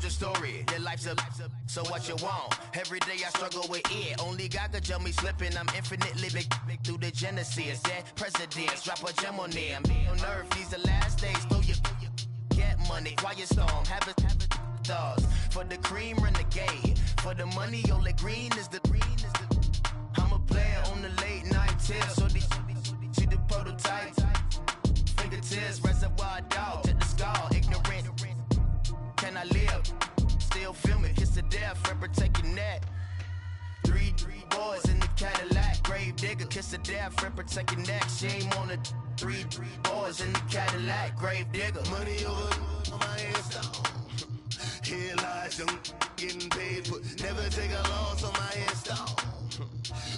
a story, your life's a so what you want? Every day I struggle with it. Only God could tell me slipping. I'm infinitely big through the genesis. Dead presidents, drop a gem on them. On earth, these the last days. Throw your get money, quiet storm. Have a thoughts for the cream renegade. For the money, only green is the. I'm a player on the late night tips. So they see the prototype. Fingertips, reservoir dog, to the skull. Ignorant. Can I live? Still filming, kiss to death, forever taking that. Three boys in the Cadillac, grave digger, kiss to death, forever taking that. Shame on the three boys in the Cadillac, grave digger. Money over on my headstone. Here lies young, getting paid, but never take a loss on my headstone.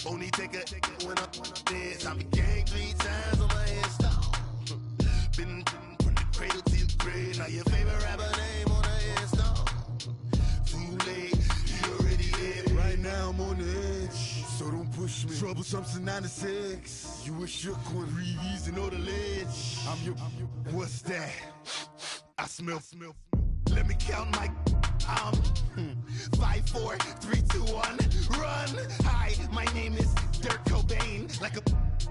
Only take a when I'm dead. I be gang 3 times on my headstone. Been from the cradle to the grave. Now your favorite rapper name on the headstone. Too late, he already dead. Right now I'm on the edge, so don't push me. Troublesome to 96. You a shook one, breeze and know the ledge. I'm your. What's that? I smell. Let me count my. 5, 4, 3, 2, 1, run. Hi, my name is Dirk Cobain. Like a.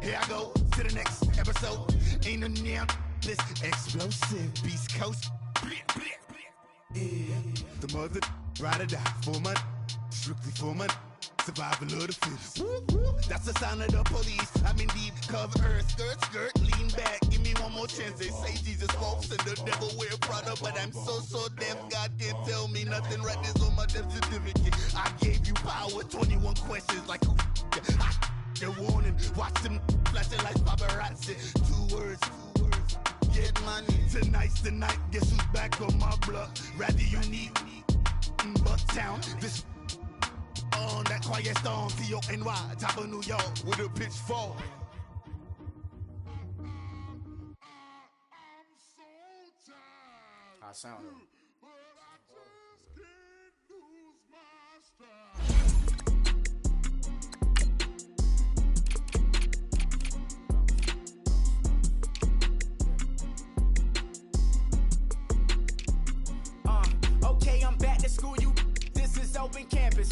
Here I go to the next episode. Ain't no damn this explosive Beast Coast. Yeah. The mother ride or die for my strictly for my survival of the fittest. That's the sound of the police. I'm indeed cover earth, skirt, lean back. Give me one more chance. They say Jesus walks and the devil wear Prada, but I'm so deaf. God can't tell me nothing. Right this on my death certificate. I gave you power. 21 questions like who? They're warning. Watch them flashing like paparazzi. 2 words. Get money. Tonight's the night. Guess who's back on my block? Rather unique. Bucktown. This. On that quiet storm, T-O-N-Y, top of New York, with a pitchfork. I sound it. Okay, I'm back to school, you. This is open campus.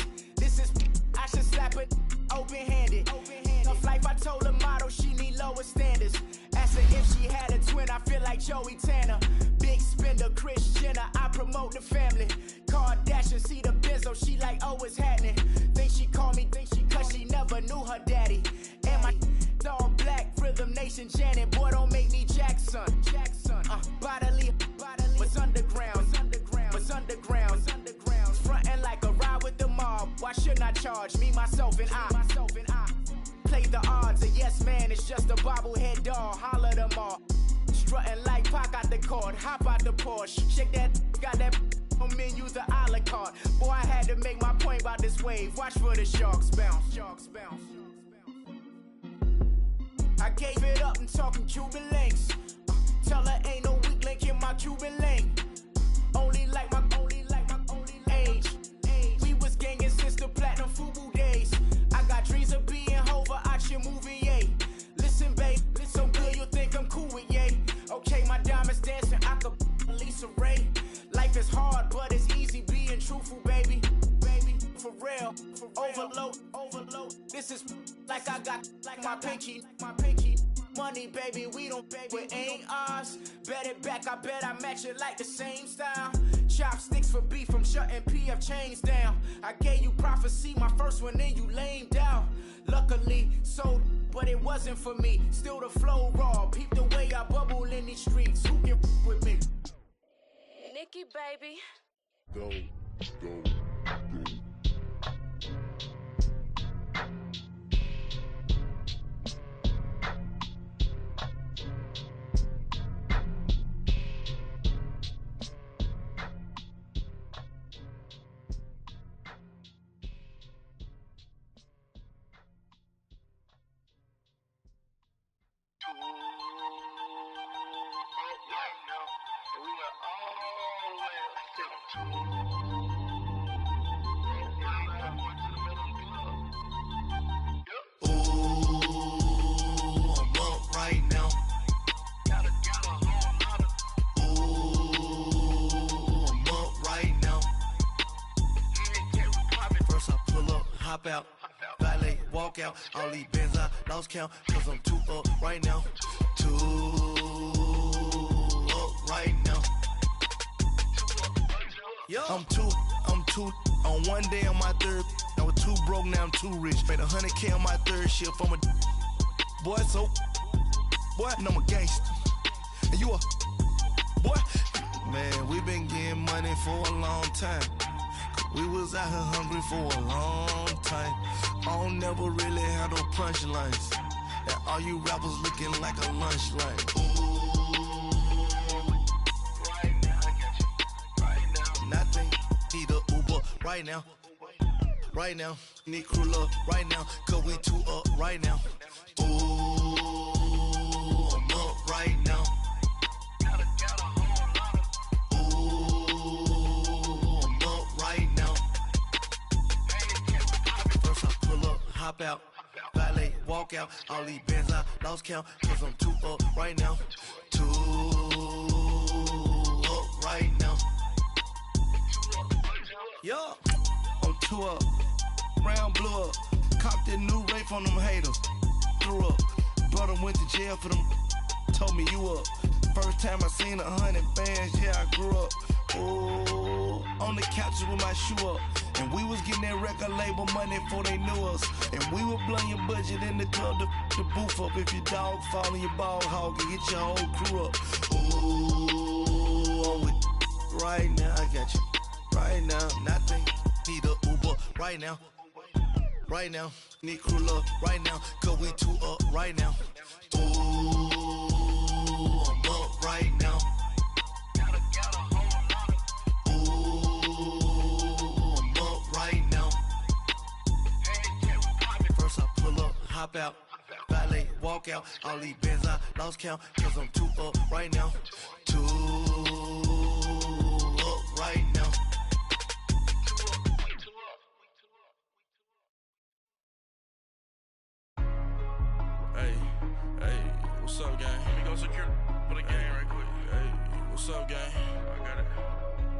I should slap it open-handed. Tough life, I told her motto, she need lower standards. Asked her if she had a twin, I feel like Joey Tanner. Big spender, Kris Jenner, I promote the family. Kardashian, see the Benzo, she like, oh, it's happening. Think she called me, cause she never knew her daddy. And my all black, Rhythm Nation, Janet, boy, don't make me Jackson. Bodily, was underground. Frontin' like a ride with the mob. Why shouldn't I charge me, myself, and I? Play the odds, a yes man, it's just a bobblehead doll. Holler them all. Strutting like Pac out the court, hop out the Porsche. Shake that, got that on menus, the a la carte. Boy, I had to make my point about this wave. Watch for the sharks bounce. I gave it up and talking Cuban links. Tell her ain't no weak link in my Cuban link. Only like my age. We was gangin' since the platinum FUBU days. I got dreams of being Hova out your movie, yay. Listen, babe, so good you think I'm cool with yay. Okay, my diamonds dancing, I could Lisa Ray. Life is hard, but it's easy being truthful, baby. For real, overload. This is like I got like my pinky. Money, baby, we don't pay, but ain't ours. Bet it back, I bet I match it like the same style. Chopsticks for beef, I'm shutting PF chains down. I gave you prophecy, my first one, then you lamed out. Luckily, sold, but it wasn't for me. Still the flow raw, peep the way I bubble in these streets. Who can with me? Nikki, baby. Go. hop out, valet, walk out. All these bands I lost count, cause I'm too up right now. Too up right now. I'm too on one day on my third. I was too broke, now I'm too rich. Made 100K on my third shift. I'm a boy, so boy, and I'm a gangster. And you a boy. Man, we been getting money for a long time. We was out here hungry for a long time. I don't never really have no punchlines. And all you rappers looking like a lunch line. Right now, I got you. Right now, nothing. Need a Uber right now. Right now, need crew up right now. Cause we too up right now. Ooh, I'm up right now. Hop out, valet, walk out. All these bands I lost count, cause I'm too up right now. Too up right now. Yo, I'm too up. Round blew up. Copped that new rape on them haters. Threw up. Brother went to jail for them. Told me you up. First time I seen 100 bands, yeah, I grew up. Ooh, on the couches with my shoe up. And we was getting that record label money before they knew us. And we were blowing your budget in the club to the booth up. If your dog fall in your ball hog and get your whole crew up. Ooh, I'm with right now, I got you. Right now, nothing. Need a Uber right now. Right now, need crew up right now. Cause we too up right now. Ooh, I'm up right now. Hop out, valet, walk out. All these bands I lost count, cause I'm too up right now. Too up right now. Hey, what's up, gang? Let me go secure for the game right quick. Hey, what's up, gang? I got it.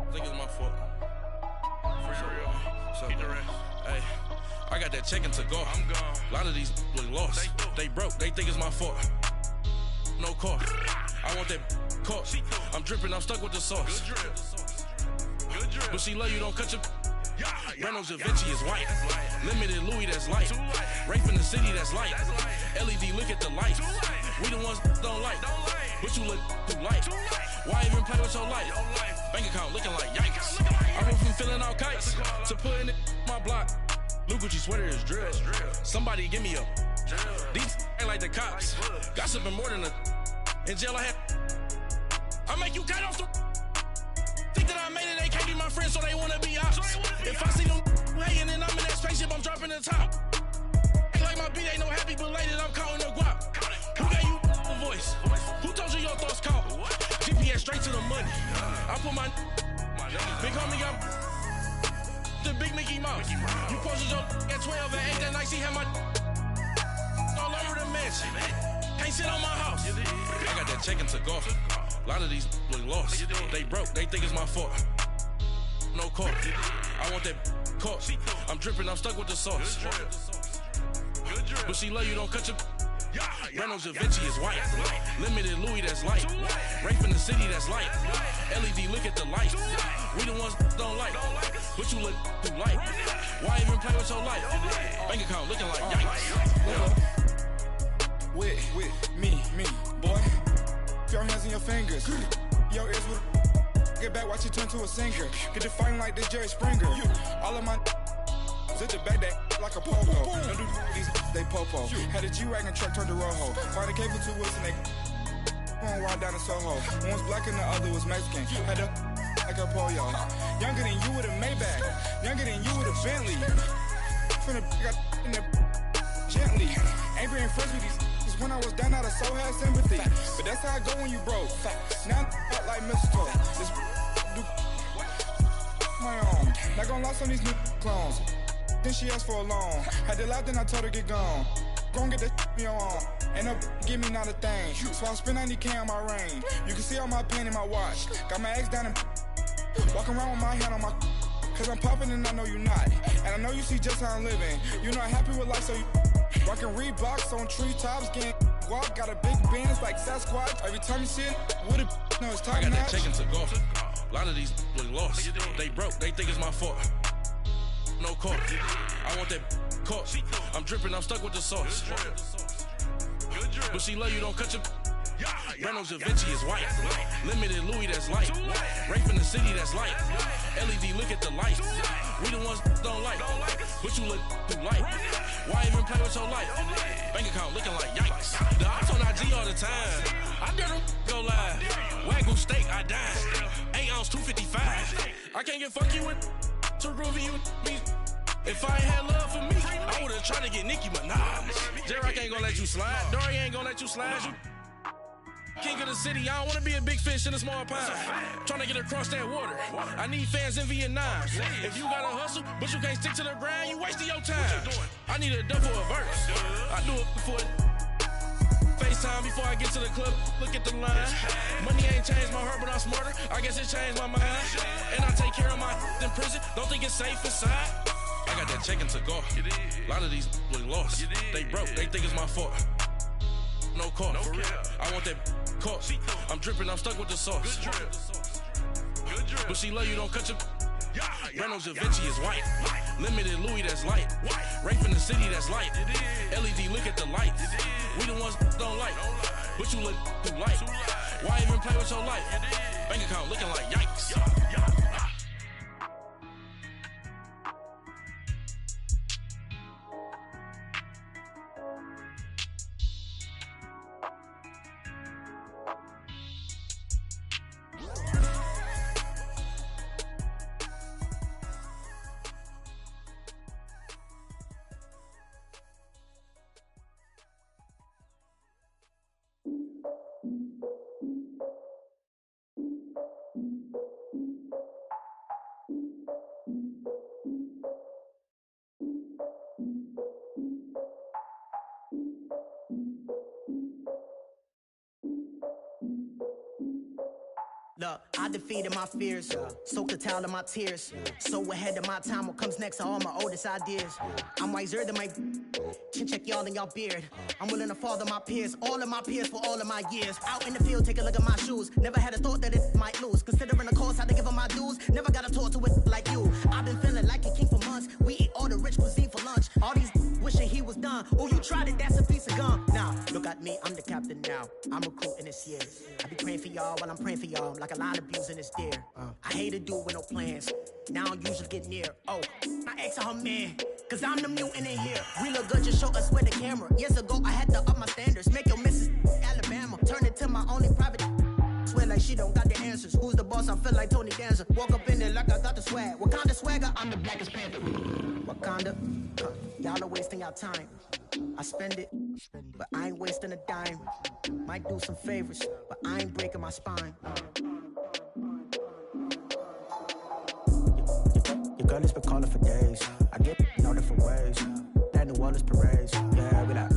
I think it's my fault. For real. Keep the rest. Hey. I got that chicken to go. I'm gone. A lot of these look lost. They broke. They think it's my fault. No car. I want that caught. I'm dripping. I'm stuck with the sauce. Good drip. But she love you. Don't cut your. Reynolds Da Vinci is white. Limited Louis, that's light. Rape in the city, that's light. LED, look at the lights. We the ones don't like. But you look too light. Why even play with your life? Bank account looking like yikes. I went from filling out kites to putting it in my block. Blue Gucci sweater is drill. Somebody give me a. These ain't like the cops. Gossiping more than a. In jail I had. I make you cut off the. Think that I made it, they can't be my friends, so they wanna be ops. If I see them hating and I'm in that spaceship, I'm dropping the top. Ain't like my beat ain't no happy belated, I'm calling a guap. Who gave you a voice? Who told you your thoughts count? GPS straight to the money. I put my big homie got the big Mickey Mouse. You posted your at 12 and 8 that night, she had my all over the mansion. Can't sit on my house. I got that chicken to go. A lot of these look lost. They broke, they think it's my fault. No car. I want that caught. I'm dripping, I'm stuck with the sauce. But she love you, don't cut your. Reynolds Da Vinci is white. Limited Louis, that's light. Rape in the city, that's light. LED, look at the lights. We the ones don't like. But you look too light. Why even play with your life? Bank account looking like yikes. With me, boy. Your hands in your fingers. Your ears with get back, watch you turn to a singer. Get to fighting like this Jerry Springer. All of my zip the back that like a popo. Don't do these they popo. Had a G-Wagon truck turned to Rojo. Find a cable 2 wheels and they going right down to Soho. One was black and the other was Mexican. Had a like a pollo. Younger than you with a Maybach. Younger than you with a Bentley. From the got in the gently. Ain't being friends with these. When I was down, I so had sympathy. But that's how I go when you broke. Now I'm like mistletoe. This do my own. Not gonna lie on these new clones. Then she asked for a loan. Had to laugh, then I told her get gone. Gon' get that me on. Ain't no give me not a thing. So I spend 90K on my range. You can see all my pain in my watch. Got my ex down and walking around with my hand on my. cause I'm popping and I know you not. And I know you see just how I'm living. You're not happy with life, so you rockin' Reeboks on treetops, getting guap, got a big Benz like Sasquatch. Every time you see it, with it, no, it's top I got notch. that chicken to golf. A lot of these look lost. They broke, they think it's my fault. No court. I want that caught. I'm dripping, I'm stuck with the sauce. But she love you, don't cut your. Reynolds Da Vinci is white. Limited Louis, that's light. Rape in the city, that's light. LED, look at the lights. We the ones don't like. But you look too light. Why even play with your life? Bank account looking like yikes. The ops on IG all the time. I dare them go live. Wagyu steak, I died. 8 ounce, 255. I can't get fuck you with too groovy you me. If I ain't had love for me, I would've tried to get Nicki Minaj. J-Rock ain't gonna let you slide. Dory ain't gonna let you slide. You king of the city, I don't wanna be a big fish in a small pond. Trying to get across that water. I need fans in Vietnam. If you gotta hustle, but you can't stick to the grind, you wasting your time. I need a double a verse. I do it for FaceTime before I get to the club. Look at the line. Money ain't changed my heart, but I'm smarter. I guess it changed my mind. And I take care of my in prison. Don't think it's safe inside. I got that chicken to go. A lot of these look lost. They broke, they think it's my fault. No court. I want that caught. I'm dripping, I'm stuck with the sauce. But she love you, don't cut your. Reynolds Da Vinci is white. Limited Louis, that's light. Rape in the city, that's light. LED, look at the lights. We the ones don't like. But you look too light. Why even play with your life? Bank account looking like yikes. Look, I defeated my fears, soaked the towel of my tears. So ahead of my time, what comes next are all my oldest ideas. I'm wiser than my chin check y'all in y'all beard. I'm willing to father my peers, all of my peers for all of my years. Out in the field, take a look at my shoes. Never had a thought that it might lose. Considering the cost, had to give them my dues. Never got a talk to it like you. I've been feeling like a king for months. We eat all the rich cuisine for lunch. All these wishing he was done. Oh, you tried it, that's a piece of gum. Now, look at me, I'm the captain now. I'm recruiting this year. I be praying for y'all while I'm praying for y'all. Like a line abusing this deer. I hate to do it with no plans. Now I don't usually get near. Oh, I ex her man. Cause I'm the mutant in here. We look good, just show us where the camera. Years ago, I had to up my standards. Make your Mrs. Alabama. Turn it to my only private. Swear like she don't got the answers. Who's the boss? I feel like Tony Danza. Walk up in there like I got the swag. What kind of swagger? I'm the blackest panther. Wakanda. Y'all are wasting your time. I spend it, but I ain't wasting a dime. Might do some favors, but I ain't breaking my spine. Your girl has been calling for days. I get all different ways. That New Orleans parades. Yeah, we like.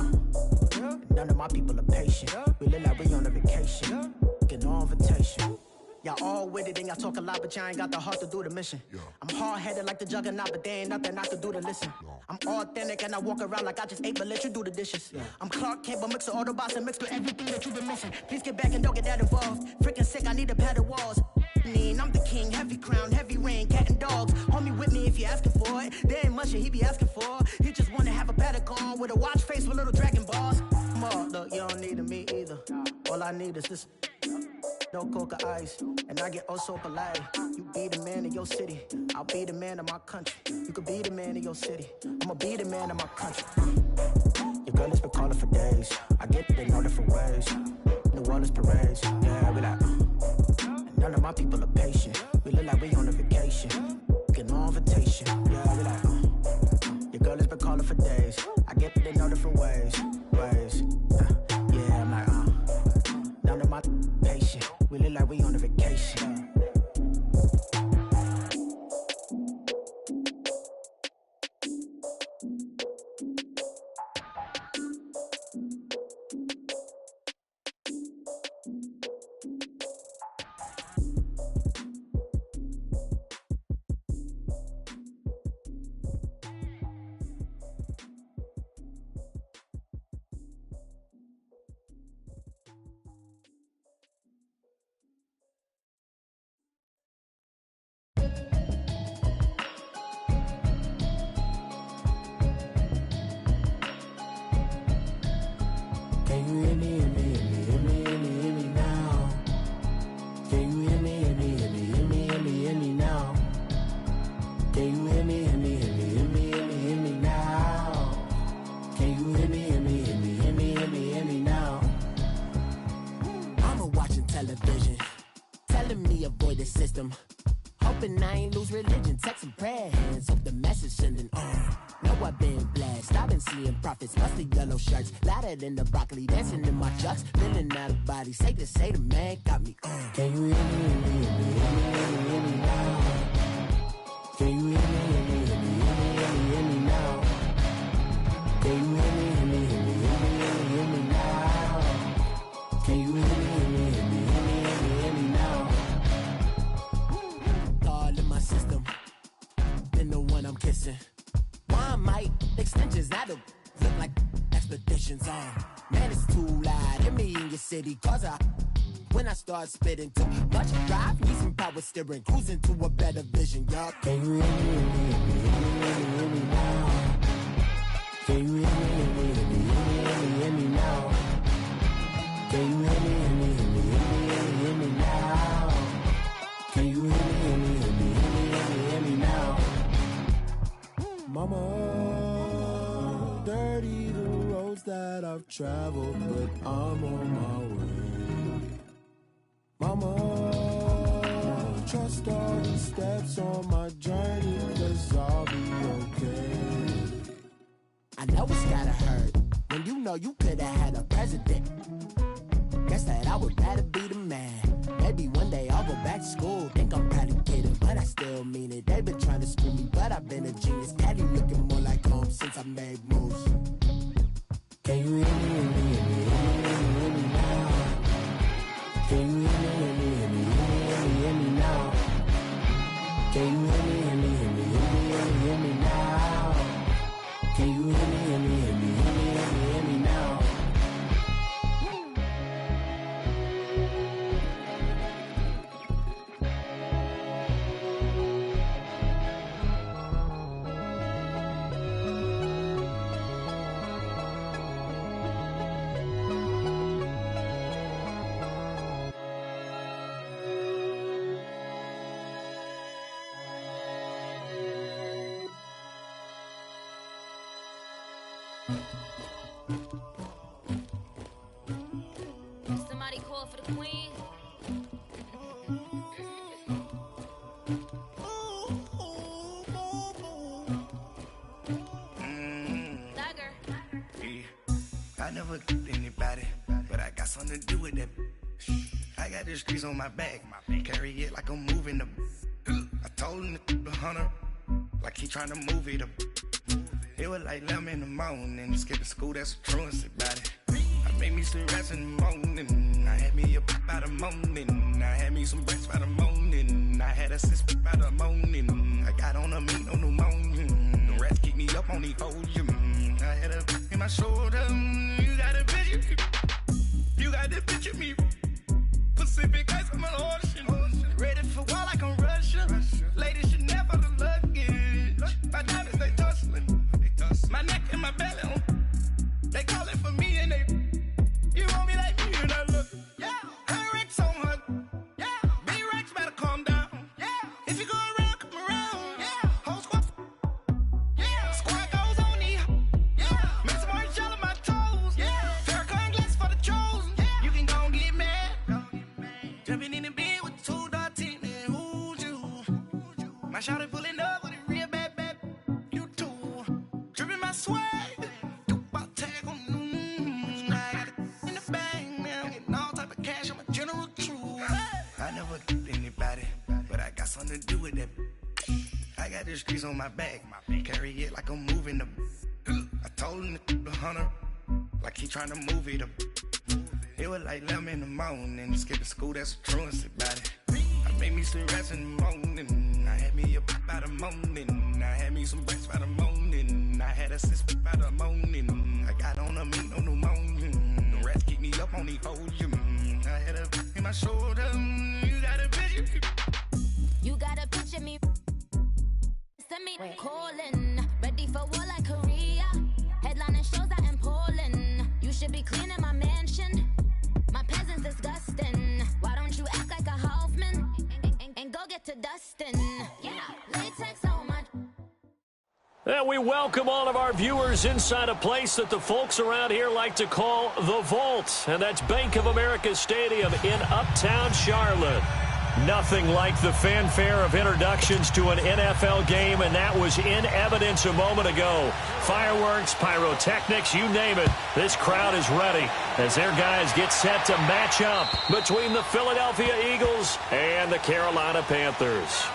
None of my people are patient. We look like we on a vacation. Get no invitation. Y'all all with it and y'all talk a lot, but y'all ain't got the heart to do the mission. I'm hard-headed like the juggernaut, but there ain't nothing I can do to listen. I'm authentic and I walk around like I just ate, but let you do the dishes. I'm Clark Kent, but mix the Autobots and mix with everything that you've been missing. Please get back and don't get that involved. Freaking sick, I need a padded walls. I'm the king, heavy crown, heavy rain, cat and dogs. Homie with me if you're asking for it. There ain't much that he be asking for. He just wanna have a paddock on with a watch face with little dragon balls. Look, you don't need me either. All I need is this. No coca ice, and I get oh so polite. You be the man of your city, I'll be the man of my country. You could be the man of your city, I'ma be the man of my country. Your girl has been calling for days. I get it in all different ways. New Orleans parades, yeah, we like. None of my people are patient. We look like we on a vacation. Get no invitation, yeah, we like. Your girl has been calling for days. I get it in all different ways. Yeah, I'm like, none of my patient. We look like we on a vacation. system. Hoping I ain't lose religion. Text some prayer hands. Hope the message sending on. Know I've been blessed. I've been seeing prophets. Musty yellow shirts. Louder than the broccoli. Dancing in my chucks. Feeling out of body. Say the man got me on. Can you hear me? Hear me now? Can you hear me? Hear me now? Can you hear me? Hear me now? Can you hear me now? All in my system, been the one I'm kissing. Why might extensions now look like expeditions on? Man, it's too loud. Hit me in your city, cause when I start spitting too much drive, need some power steering, cruising to a better vision, y'all. Can you hear me now? Can you hear me now? Can you hear me now? Can you hear me now? Mama, dirty the roads that I've traveled, but I'm on my way. Mama, trust all the steps on my journey, 'cause I'll be okay. I know it's gotta hurt when you know you could've had a president. Guess that I would rather be the man. Maybe one day I'll go back to school. Think I'm probably kidding, but I still mean it. They've been trying to screw me, but I've been a genius. Caddy looking more like home since I made moves. Can you hear me now? Can you hear me now? Can you hear me now? Can you hear me now? Somebody call for the queen. Dagger. I never killed anybody, but I got something to do with that. I got the streets on my back, carry it like I'm moving the. I told him the hunter, like he trying to move it up. It was like 11 in the morning, skipping school, that's the truancy about it. I made me some rats in the morning, I had me a pop by the morning, I had me some breaks by the morning, I had a sis by the morning, I got on a meat on the morning, the rats keep me up on the podium, I had a in my shoulder, you got a picture, you got the picture me, Pacific ice, I'm an ocean, ready for war like I'm Russian, ladies should never the luggage, my diamonds they tussling, my neck and my belly on. They call it for me and they. You want me like me and I look. Yeah. Her Rex on her. Yeah. B-Rex better calm down. Yeah. If you go around, come around. Yeah. Whole squad. Yeah. Squad goes on me. Yeah. Make some orange gel on my toes. Yeah. Farrakhan glass for the chosen. Yeah. You can go and get mad. Jumping in the bed with 2 dark teeth and who's you? My shawty pulling up with a real bad. You too. Dripping my swag. Something to do with that. I got the streets on my back, carry it like I'm moving the. I told him the hunter, like he trying to move it up. It was like 11 in the morning, skipping school, that's the truancy about it. I made me some rats in the morning, I had me a pop by the morning, I had me some breaks by the morning, I had a sis by the morning, I got on a meat on the morning, the rats keep me up on the podium, I had a in my shoulder, you got a picture. You gotta picture me. Send me calling. Ready for war like Korea. Headlining shows out in Poland. You should be cleaning my mansion. My peasants disgusting. Why don't you act like a Hoffman and go get to dustin'? Yeah, latex on my. And we welcome all of our viewers inside a place that the folks around here like to call the Vault. And that's Bank of America Stadium in Uptown Charlotte. Nothing like the fanfare of introductions to an NFL game, and that was in evidence a moment ago. Fireworks, pyrotechnics, you name it. This crowd is ready as their guys get set to match up between the Philadelphia Eagles and the Carolina Panthers.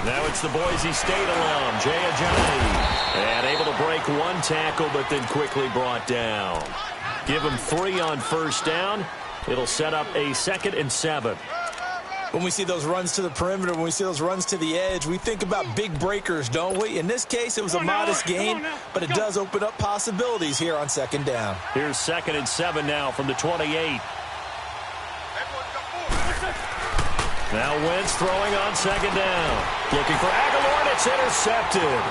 Now it's the Boise State alum, Jay Ajayi. And able to break one tackle, but then quickly brought down. Give him 3 on first down. It'll set up a 2nd and 7. When we see those runs to the perimeter, when we see those runs to the edge, we think about big breakers, don't we? In this case, it was a modest gain, but it does open up possibilities here on 2nd down. Here's 2nd and 7 now from the 28. Now Wentz throwing on 2nd down. Looking for Aguilar, and it's intercepted.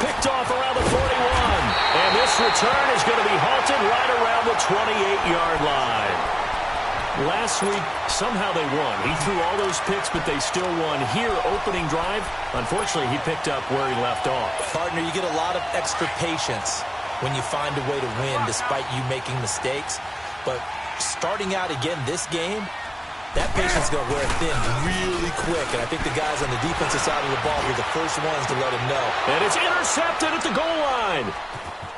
Picked off around the 41. And this return is going to be halted right around the 28-yard line. Last week, somehow they won. He threw all those picks, but they still won. Here, opening drive, unfortunately, he picked up where he left off. Partner, you get a lot of extra patience when you find a way to win despite you making mistakes. But starting out again this game, that patience is going to wear thin really quick, and I think the guys on the defensive side of the ball were the first ones to let him know. And it's intercepted at the goal line.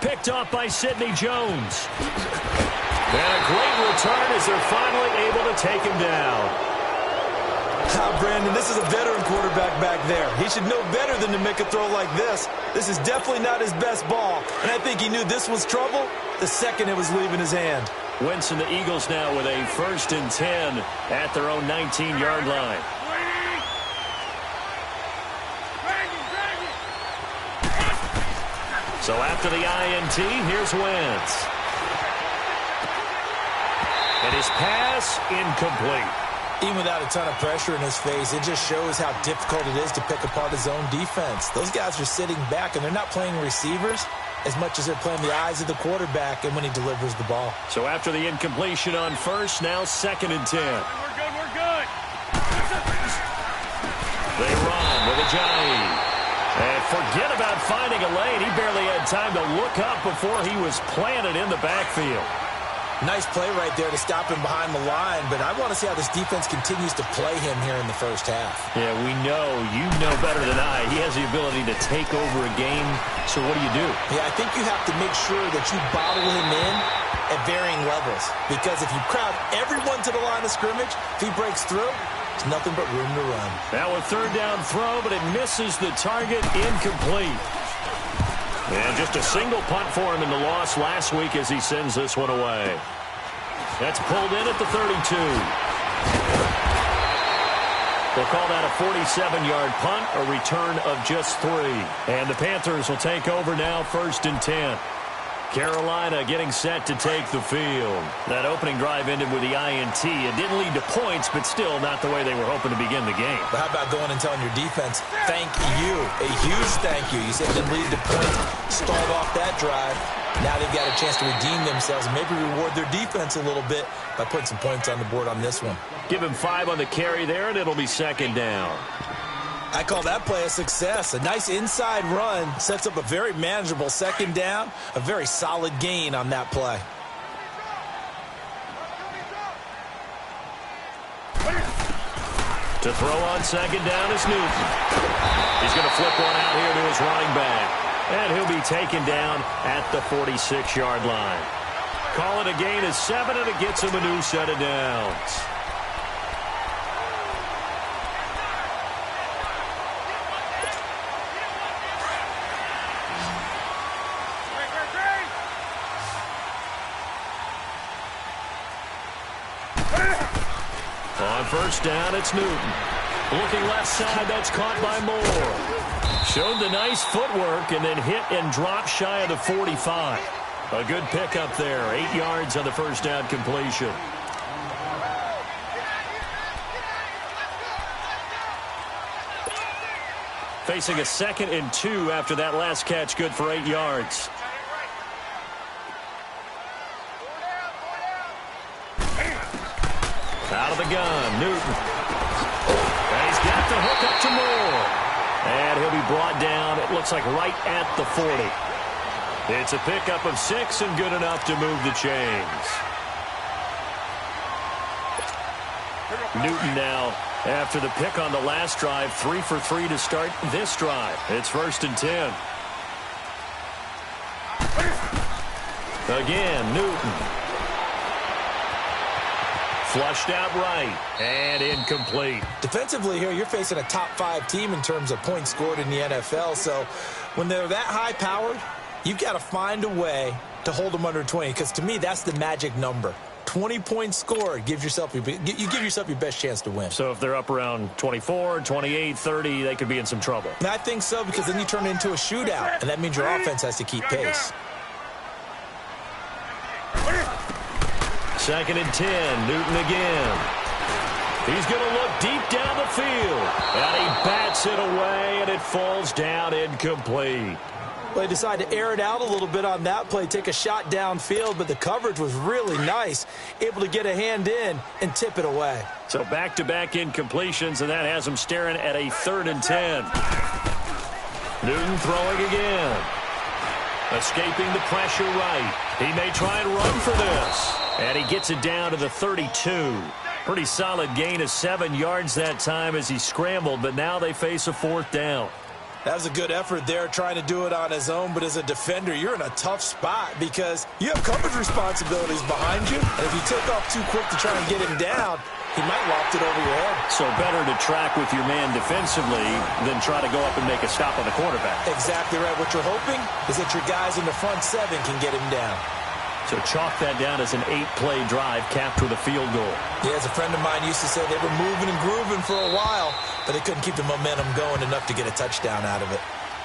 Picked off by Sidney Jones. And a great return as they're finally able to take him down. Brandon, this is a veteran quarterback back there. He should know better than to make a throw like this. This is definitely not his best ball, and I think he knew this was trouble the second it was leaving his hand. Wentz and the Eagles now with a 1st and 10 at their own 19-yard line. So after the INT, here's Wentz. And his pass incomplete. Even without a ton of pressure in his face, it just shows how difficult it is to pick apart his own defense. Those guys are sitting back, and they're not playing receivers as much as they're playing the eyes of the quarterback and when he delivers the ball. So after the incompletion on first, now 2nd and 10. We're good. They run with Ajayi. And forget about finding a lane. He barely had time to look up before he was planted in the backfield. Nice play right there to stop him behind the line, but I want to see how this defense continues to play him here in the first half. Yeah, we know. You know better than I. He has the ability to take over a game. So what do you do? Yeah, I think you have to make sure that you bottle him in at varying levels, because if you crowd everyone to the line of scrimmage, if he breaks through, there's nothing but room to run. Now a 3rd down throw, but it misses the target, incomplete. And just a single punt for him in the loss last week as he sends this one away. That's pulled in at the 32. They'll call that a 47-yard punt, a return of just 3. And the Panthers will take over now, 1st and 10. Carolina getting set to take the field. That opening drive ended with the INT. It didn't lead to points, but still not the way they were hoping to begin the game. But how about going and telling your defense, thank you, a huge thank you. You said it didn't lead to points, start off that drive. Now they've got a chance to redeem themselves and maybe reward their defense a little bit by putting some points on the board on this one. Give him 5 on the carry there, and it'll be 2nd down. I call that play a success. A nice inside run sets up a very manageable 2nd down, a very solid gain on that play. To throw on 2nd down is Newton. He's going to flip one out here to his running back. And he'll be taken down at the 46-yard line. Call it a gain of 7, and it gets him a new set of downs. On 1st down, it's Newton. Looking left side, that's caught by Moore. Showed the nice footwork and then hit and dropped shy of the 45. A good pickup there, 8 yards on the 1st down completion. facing a 2nd and 2 after that last catch, good for 8 yards. Out of the gun, Newton. And he's got the hook up to Moore. And he'll be brought down, it looks like right at the 40. It's a pickup of 6 and good enough to move the chains. Newton now, after the pick on the last drive, 3 for 3 to start this drive. It's 1st and 10. Again, Newton. Flushed out right and incomplete. Defensively here, you're facing a top 5 team in terms of points scored in the NFL. So when they're that high-powered, you've got to find a way to hold them under 20, because to me, that's the magic number. 20 points scored, you give yourself your best chance to win. So if they're up around 24, 28, 30, they could be in some trouble. And I think so, because then you turn it into a shootout, and that means your offense has to keep pace. 2nd and 10, Newton again. He's going to look deep down the field. And he bats it away, and it falls down incomplete. Well, they decided to air it out a little bit on that play, take a shot downfield, but the coverage was really nice, able to get a hand in and tip it away. So back-to-back incompletions, and that has him staring at a 3rd and 10. Newton throwing again. Escaping the pressure right. He may try and run for this. And he gets it down to the 32. Pretty solid gain of 7 yards that time as he scrambled, but now they face a 4th down. That was a good effort there, trying to do it on his own, but as a defender, you're in a tough spot because you have coverage responsibilities behind you, and if you take off too quick to try and get him down, he might loft it over your head. So better to track with your man defensively than try to go up and make a stop on the quarterback. Exactly right. What you're hoping is that your guys in the front 7 can get him down. So chalk that down as an 8-play drive capped with a field goal. Yeah, as a friend of mine used to say, they were moving and grooving for a while, but they couldn't keep the momentum going enough to get a touchdown out of it.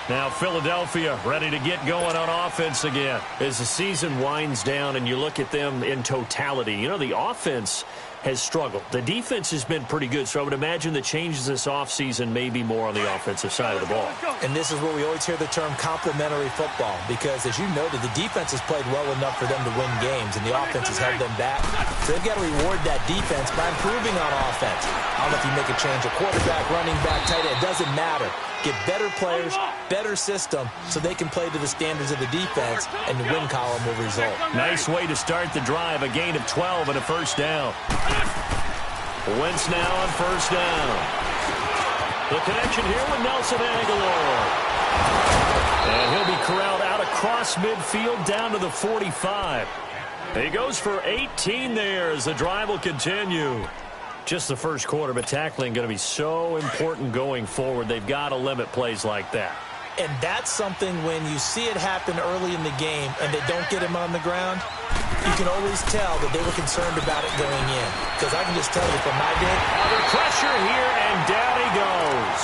Now Philadelphia ready to get going on offense again. As the season winds down and you look at them in totality, you know, the offense has struggled. The defense has been pretty good, so I would imagine the changes this offseason may be more on the offensive side of the ball. And this is where we always hear the term complementary football, because as you noted, the defense has played well enough for them to win games, and the offense has held them back. So they've got to reward that defense by improving on offense. I don't know if you make a change, a quarterback, running back, tight end, it doesn't matter. Get better players, better system, so they can play to the standards of the defense, and the win column will result. Nice way to start the drive, a gain of 12 and a 1st down. Wentz now on 1st down. The connection here with Nelson Aguilar. And he'll be corralled out across midfield down to the 45. He goes for 18 there as the drive will continue. Just the first quarter, but tackling going to be so important going forward. They've got to limit plays like that. And that's something when you see it happen early in the game and they don't get him on the ground, you can always tell that they were concerned about it going in. Because I can just tell you from my day. Under pressure here, and down he goes.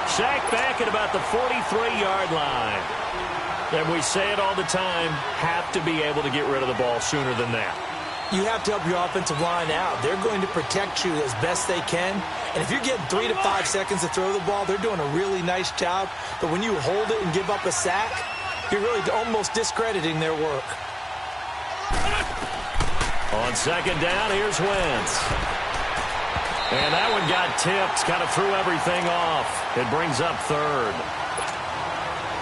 Sacked back at about the 43-yard line. And we say it all the time, have to be able to get rid of the ball sooner than that. You have to help your offensive line out. They're going to protect you as best they can. And if you're getting 3 to 5 seconds to throw the ball, they're doing a really nice job. But when you hold it and give up a sack, you're really almost discrediting their work. On 2nd down, here's Wentz. And that one got tipped, kind of threw everything off. It brings up 3rd.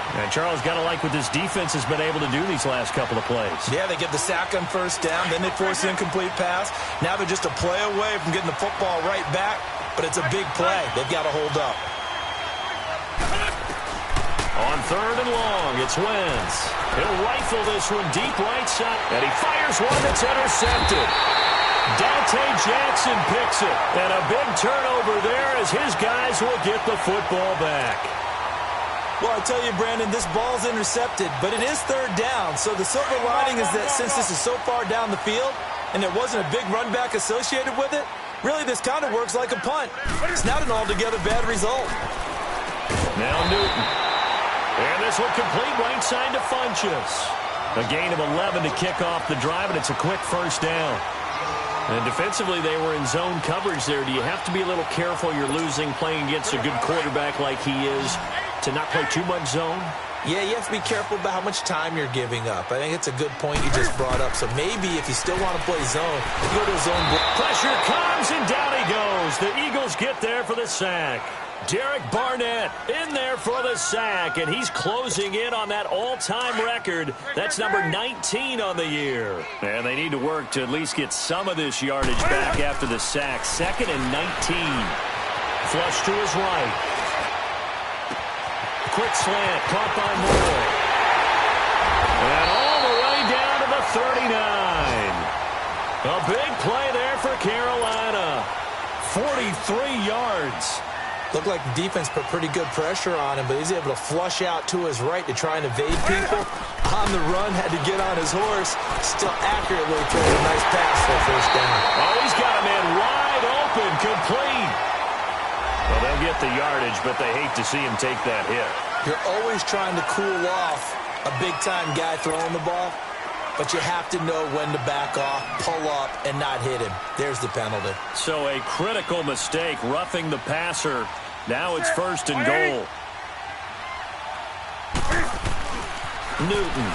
And Charles, got to like what this defense has been able to do these last couple of plays. Yeah, they get the sack on 1st down, then they force the incomplete pass. Now they're just a play away from getting the football right back, but it's a big play. They've got to hold up. On 3rd and long, it's Wentz. He'll rifle this one deep right side, and he fires one that's intercepted. Dante Jackson picks it, and a big turnover there as his guys will get the football back. Well, I tell you, Brandon, this ball's intercepted, but it is 3rd down. So the silver lining is that since this is so far down the field and there wasn't a big run back associated with it, really this kind of works like a punt. It's not an altogether bad result. Now Newton. And this will complete right side to Funchess. A gain of 11 to kick off the drive, and it's a quick 1st down. And defensively, they were in zone coverage there. Do you have to be a little careful? You're losing playing against a good quarterback like he is to not play too much zone? Yeah, you have to be careful about how much time you're giving up. I think it's a good point you just brought up. So maybe if you still want to play zone, you go to a zone. Pressure comes, and down he goes. The Eagles get there for the sack. Derek Barnett in there for the sack, and he's closing in on that all-time record. That's number 19 on the year. And they need to work to at least get some of this yardage back after the sack. 2nd and 19. Flush to his right. Quick slant, caught by Moore. And all the way down to the 39. A big play there for Carolina. 43 yards. Looked like the defense put pretty good pressure on him, but he's able to flush out to his right to try and evade people. On the run, had to get on his horse. Still accurately threw a nice pass for a first down. Oh, he's got a man wide open, complete. Well, they'll get the yardage, but they hate to see him take that hit. You're always trying to cool off a big-time guy throwing the ball, but you have to know when to back off, pull up, and not hit him. There's the penalty. So a critical mistake, roughing the passer. Now it's 1st and goal. Newton.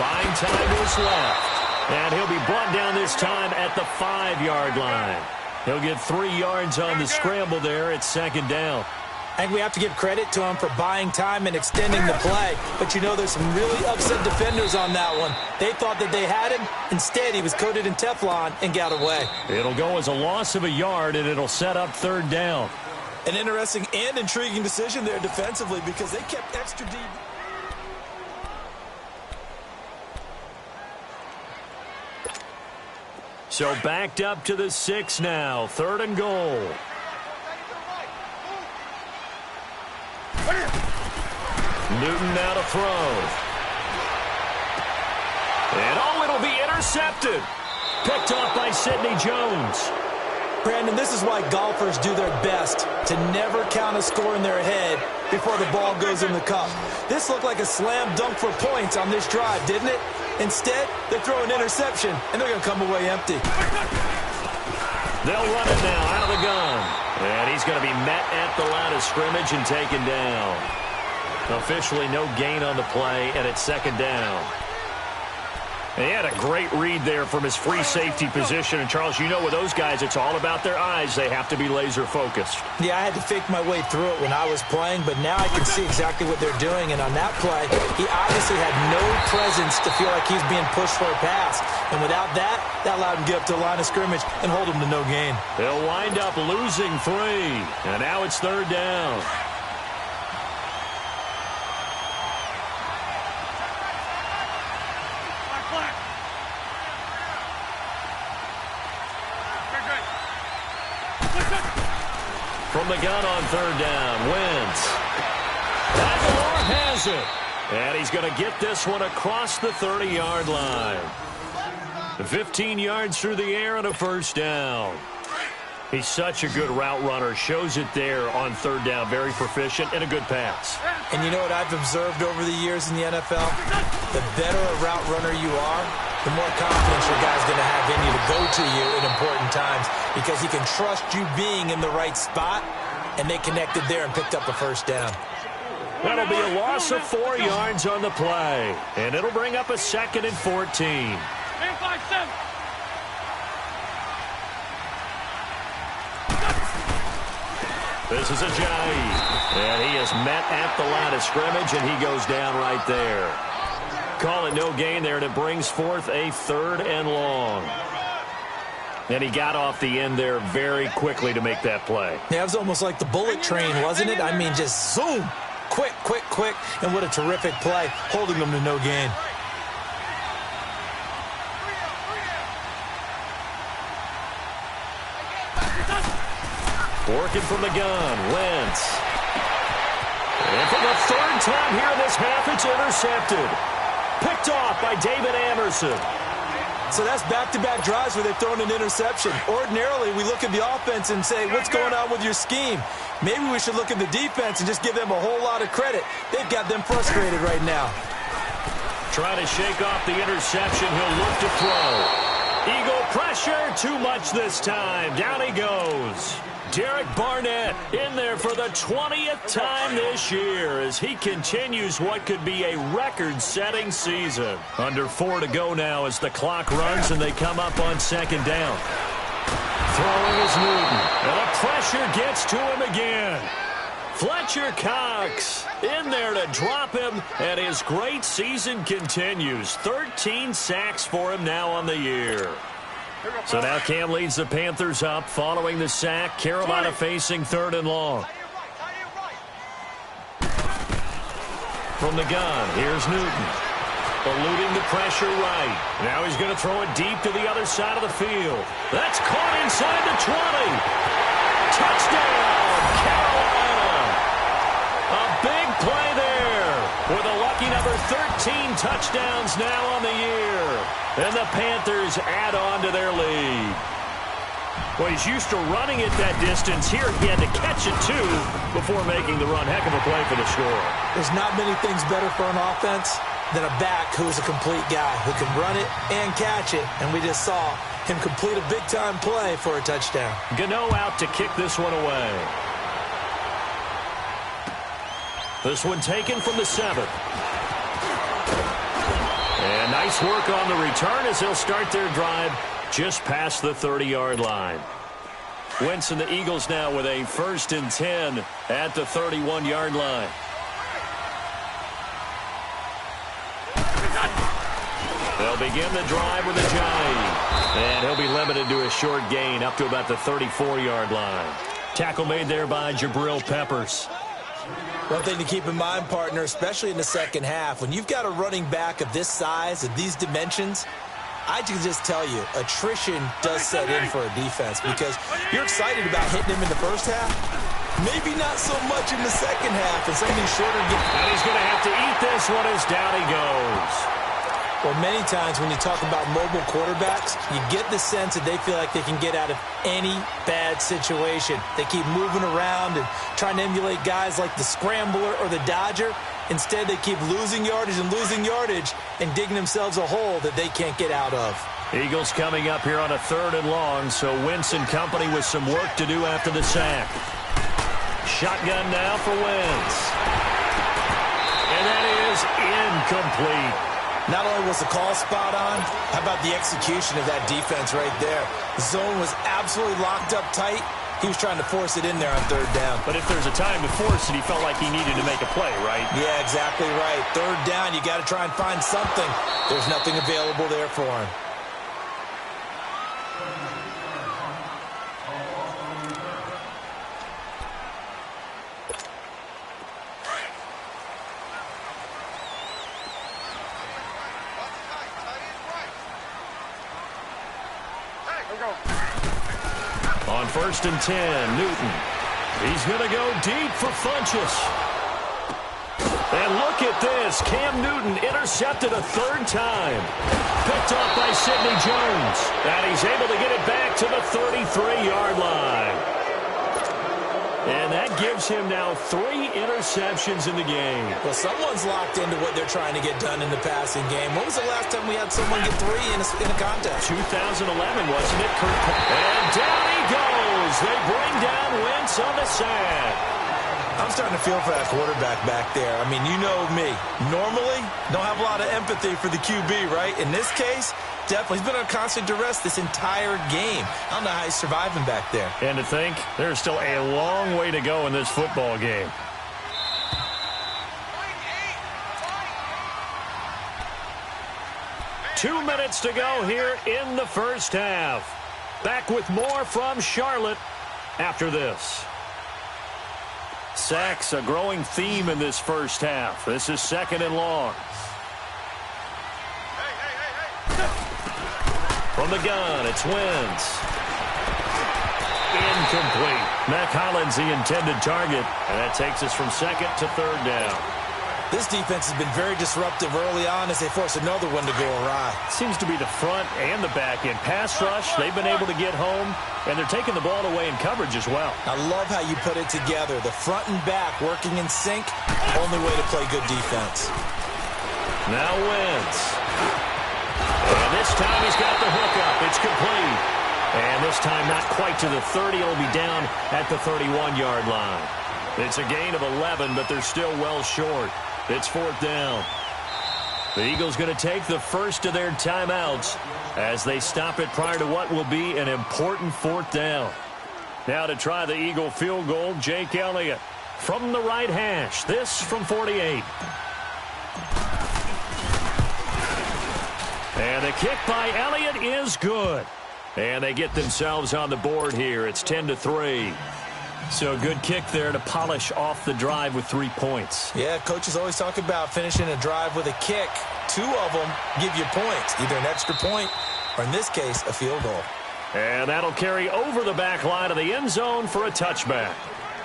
Buying time to his left. And he'll be brought down this time at the 5-yard line. He'll get 3 yards on the scramble there at 2nd down. I think we have to give credit to him for buying time and extending the play. But, you know, there's some really upset defenders on that one. They thought that they had him. Instead, he was coated in Teflon and got away. It'll go as a loss of a yard, and it'll set up 3rd down. An interesting and intriguing decision there defensively because they kept extra deep. So backed up to the 6 now. 3rd and goal. Newton now to throw. And oh, it'll be intercepted. Picked off by Sidney Jones. Brandon, this is why golfers do their best to never count a score in their head before the ball goes in the cup. This looked like a slam dunk for points on this drive, didn't it? Instead, they throw an interception, and they're going to come away empty. They'll run it now out of the gun. And he's going to be met at the line of scrimmage and taken down. Officially no gain on the play, and it's 2nd down. And he had a great read there from his free safety position. And, Charles, you know with those guys, it's all about their eyes. They have to be laser-focused. Yeah, I had to fake my way through it when I was playing, but now I can see exactly what they're doing. And on that play, he obviously had no presence to feel like he's being pushed for a pass. And without that, that allowed him to get up to the line of scrimmage and hold him to no gain. They'll wind up losing 3. And now it's 3rd down. From the gun on 3rd down, Wentz. Aguilar has it. And he's going to get this one across the 30-yard line. 15 yards through the air and a 1st down. He's such a good route runner. Shows it there on 3rd down. Very proficient and a good pass. And you know what I've observed over the years in the NFL? The better a route runner you are, the more confidence your guy's going to have in you to go to you in important times because he can trust you being in the right spot, and they connected there and picked up a 1st down. That'll be a loss of 4 yards on the play, and it'll bring up a 2nd and 14. This is Ajayi, and he is met at the line of scrimmage, and he goes down right there. Call it no gain there, and it brings forth a 3rd and long. And he got off the end there very quickly to make that play. Yeah, it was almost like the bullet train, wasn't it? I mean, just zoom. Quick, quick, quick. And what a terrific play, holding them to no gain. Working from the gun, Wentz. And for the 3rd time here in this half, it's intercepted. Picked off by David Anderson. So that's back-to-back drives where they've thrown an interception. Ordinarily, we look at the offense and say, what's going on with your scheme? Maybe we should look at the defense and just give them a whole lot of credit. They've got them frustrated right now. Trying to shake off the interception. He'll look to throw. Eagle pressure, too much this time. Down he goes. Derek Barnett in there for the 20th time this year as he continues what could be a record-setting season. Under 4 to go now as the clock runs and they come up on second down. Throwing is Newton, and the pressure gets to him again. Fletcher Cox in there to drop him, and his great season continues. 13 sacks for him now on the year. So now Cam leads the Panthers up following the sack. Carolina facing 3rd and long. From the gun, here's Newton. Eluding the pressure right. Now he's going to throw it deep to the other side of the field. That's caught inside the 20. Touchdown, Carolina. A big play there with a lucky number 13 touchdowns now on the year. And the Panthers add on to their lead. Well, he's used to running it that distance. Here he had to catch it, too, before making the run. Heck of a play for the score. There's not many things better for an offense than a back who's a complete guy who can run it and catch it. And we just saw him complete a big-time play for a touchdown. Gano out to kick this one away. This one taken from the 7th. And nice work on the return as they'll start their drive just past the 30-yard line. Wentz and the Eagles now with a 1st and 10 at the 31-yard line. They'll begin the drive with a jive. And he'll be limited to a short gain up to about the 34-yard line. Tackle made there by Jabril Peppers. One thing to keep in mind, partner, especially in the second half, when you've got a running back of this size, of these dimensions, I can just tell you, attrition does set in for a defense because you're excited about hitting him in the first half. Maybe not so much in the second half, and some of these shorter games. And he's going to have to eat this one as down he goes. Well, many times when you talk about mobile quarterbacks, you get the sense that they feel like they can get out of any bad situation. They keep moving around and trying to emulate guys like the Scrambler or the Dodger. Instead, they keep losing yardage and digging themselves a hole that they can't get out of. Eagles coming up here on a 3rd and long, so Wentz and company with some work to do after the sack. Shotgun now for Wentz. And that is incomplete. Not only was the call spot on, how about the execution of that defense right there? The zone was absolutely locked up tight. He was trying to force it in there on 3rd down. But if there's a time to force it, he felt like he needed to make a play, right? Yeah, exactly right. 3rd down, you got to try and find something. There's nothing available there for him. On 1st and 10, Newton. He's going to go deep for Funchess. And look at this. Cam Newton intercepted a 3rd time. Picked off by Sidney Jones. And he's able to get it back to the 33-yard line. And that gives him now 3 interceptions in the game. Well, someone's locked into what they're trying to get done in the passing game. When was the last time we had someone get 3 in a contest? 2011, wasn't it? And down he goes. They bring down Wentz on the sack. I'm starting to feel for that quarterback back there. I mean, you know me. Normally, don't have a lot of empathy for the QB, right? In this case, definitely. He's been on constant duress this entire game. I don't know how he's surviving back there. And to think, there's still a long way to go in this football game. Two minutes to go here in the first half. Back with more from Charlotte after this. Sacks, a growing theme in this first half. This is 2nd and long. From the gun, it's Wentz. Incomplete. Mac Hollins, the intended target. And that takes us from 2nd to 3rd down. This defense has been very disruptive early on as they force another one to go awry. Seems to be the front and the back end. Pass rush, they've been able to get home, and they're taking the ball away in coverage as well. I love how you put it together. The front and back working in sync, only way to play good defense. Now Wentz. And this time he's got the hookup. It's complete. And this time not quite to the 30. It'll be down at the 31-yard line. It's a gain of 11, but they're still well short. It's 4th down. The Eagles going to take the first of their timeouts as they stop it prior to what will be an important 4th down. Now to try the Eagle field goal, Jake Elliott from the right hash. This from 48. And the kick by Elliott is good. And they get themselves on the board here. It's 10-3. So a good kick there to polish off the drive with 3 points. Yeah, coaches always talk about finishing a drive with a kick. 2 of them give you points, either an extra point or, in this case, a field goal. And that'll carry over the back line of the end zone for a touchback.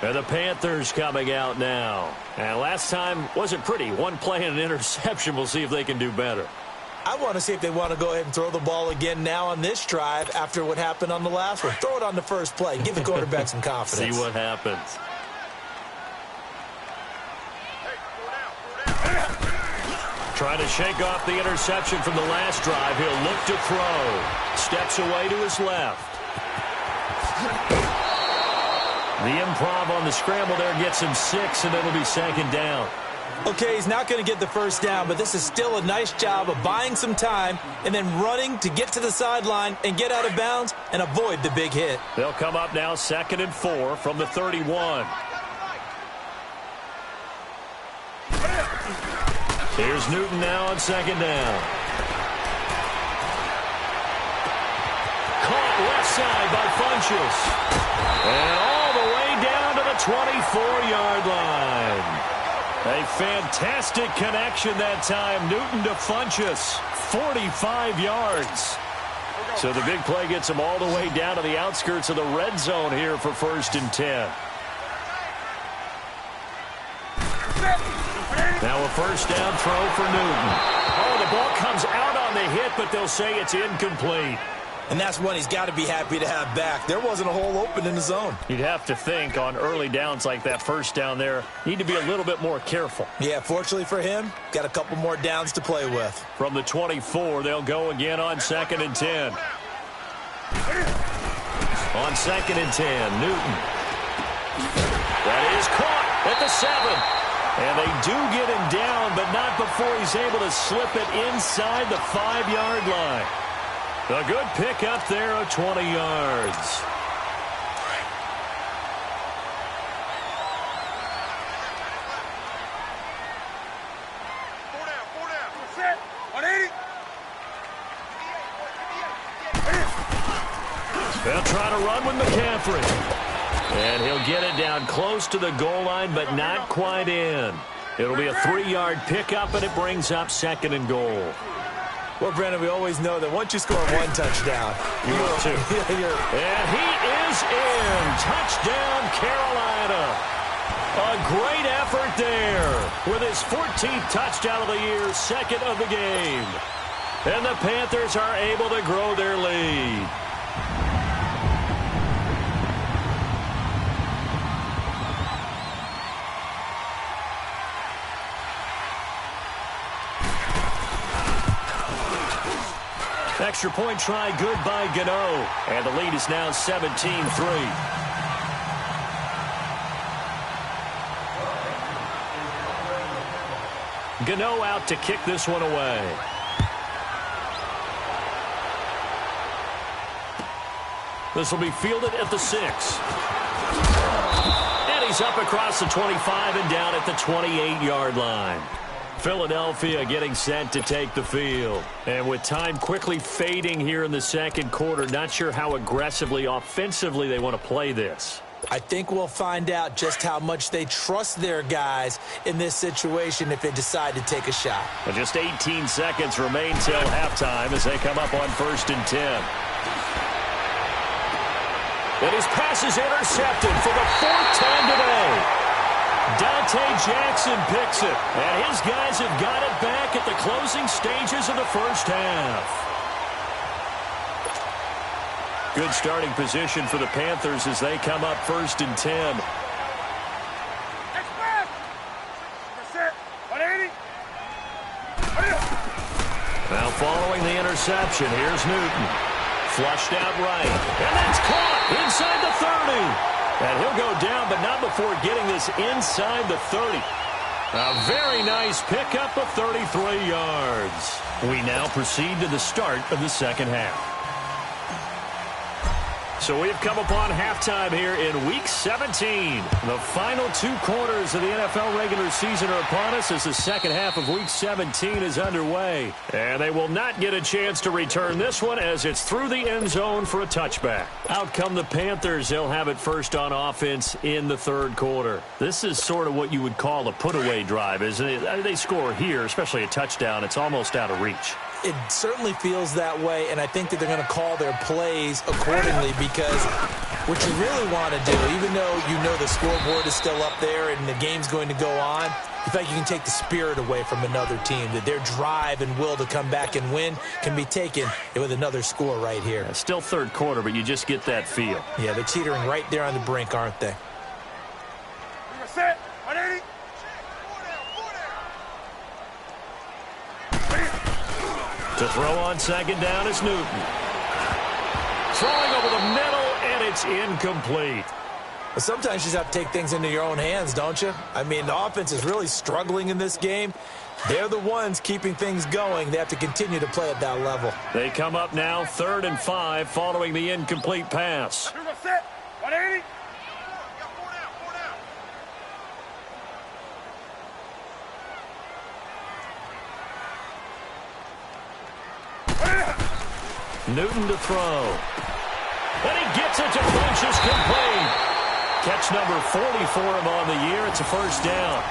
And the Panthers coming out now. And last time wasn't pretty. 1 play and an interception. We'll see if they can do better. I want to see if they want to go ahead and throw the ball again now on this drive after what happened on the last one. Throw it on the first play. Give the quarterback some confidence. See what happens. Trying to shake off the interception from the last drive. He'll look to throw. Steps away to his left. The improv on the scramble there gets him 6, and it'll be 2nd down. Okay, he's not going to get the first down, but this is still a nice job of buying some time and then running to get to the sideline and get out of bounds and avoid the big hit. They'll come up now 2nd and 4 from the 31. Here's Newton now on 2nd down. Caught left side by Funchess. And all the way down to the 24-yard line. A fantastic connection that time. Newton to Funchess. 45 yards. So the big play gets him all the way down to the outskirts of the red zone here for 1st and 10. Now a 1st down throw for Newton. Oh, the ball comes out on the hit, but they'll say it's incomplete. And that's one he's got to be happy to have back. There wasn't a hole open in the zone. You'd have to think on early downs like that 1st down there, need to be a little bit more careful. Yeah, fortunately for him, got a couple more downs to play with. From the 24, they'll go again on 2nd and 10. On 2nd and 10, Newton. That is caught at the 7. And they do get him down, but not before he's able to slip it inside the 5-yard line. A good pickup there of 20 yards. They'll try to run with McCaffrey. And he'll get it down close to the goal line, but not quite in. It'll be a 3-yard pickup, and it brings up 2nd and goal. Well, Brandon, we always know that once you score 1 touchdown, you want to. And he is in. Touchdown, Carolina. A great effort there with his 14th touchdown of the year, 2nd of the game. And the Panthers are able to grow their lead. Extra point try, good by Gano. And the lead is now 17-3. Gano out to kick this one away. This will be fielded at the 6. And he's up across the 25 and down at the 28-yard line. Philadelphia getting set to take the field. And with time quickly fading here in the 2nd quarter, not sure how aggressively, offensively they want to play this. I think we'll find out just how much they trust their guys in this situation if they decide to take a shot. Well, just 18 seconds remain till halftime as they come up on 1st and 10. And his pass is intercepted for the 4th time today. Dante Jackson picks it, and his guys have got it back at the closing stages of the 1st half. Good starting position for the Panthers as they come up 1st and 10. Now following the interception, here's Newton. Flushed out right. And that's caught inside the 30. And he'll go down, but not before getting this inside the 30. A very nice pickup of 33 yards. We now proceed to the start of the second half. So we have come upon halftime here in Week 17. The final 2 quarters of the NFL regular season are upon us as the second half of Week 17 is underway. And they will not get a chance to return this one as it's through the end zone for a touchback. Out come the Panthers. They'll have it first on offense in the third quarter. This is sort of what you would call a put-away drive, isn't it? They score here, especially a touchdown. It's almost out of reach. It certainly feels that way, and I think that they're going to call their plays accordingly because what you really want to do, even though you know the scoreboard is still up there and the game's going to go on, you feel like you can take the spirit away from another team, that their drive and will to come back and win can be taken with another score right here. Yeah, still third quarter, but you just get that feel. Yeah, they're teetering right there on the brink, aren't they? To throw on second down is Newton. Throwing over the middle, and it's incomplete. But sometimes you just have to take things into your own hands, don't you? I mean, the offense is really struggling in this game. They're the ones keeping things going. They have to continue to play at that level. They come up now 3rd and 5 following the incomplete pass. Newton to throw. And he gets it to Funchess complete. Catch number 40 for him on the year. It's a first down.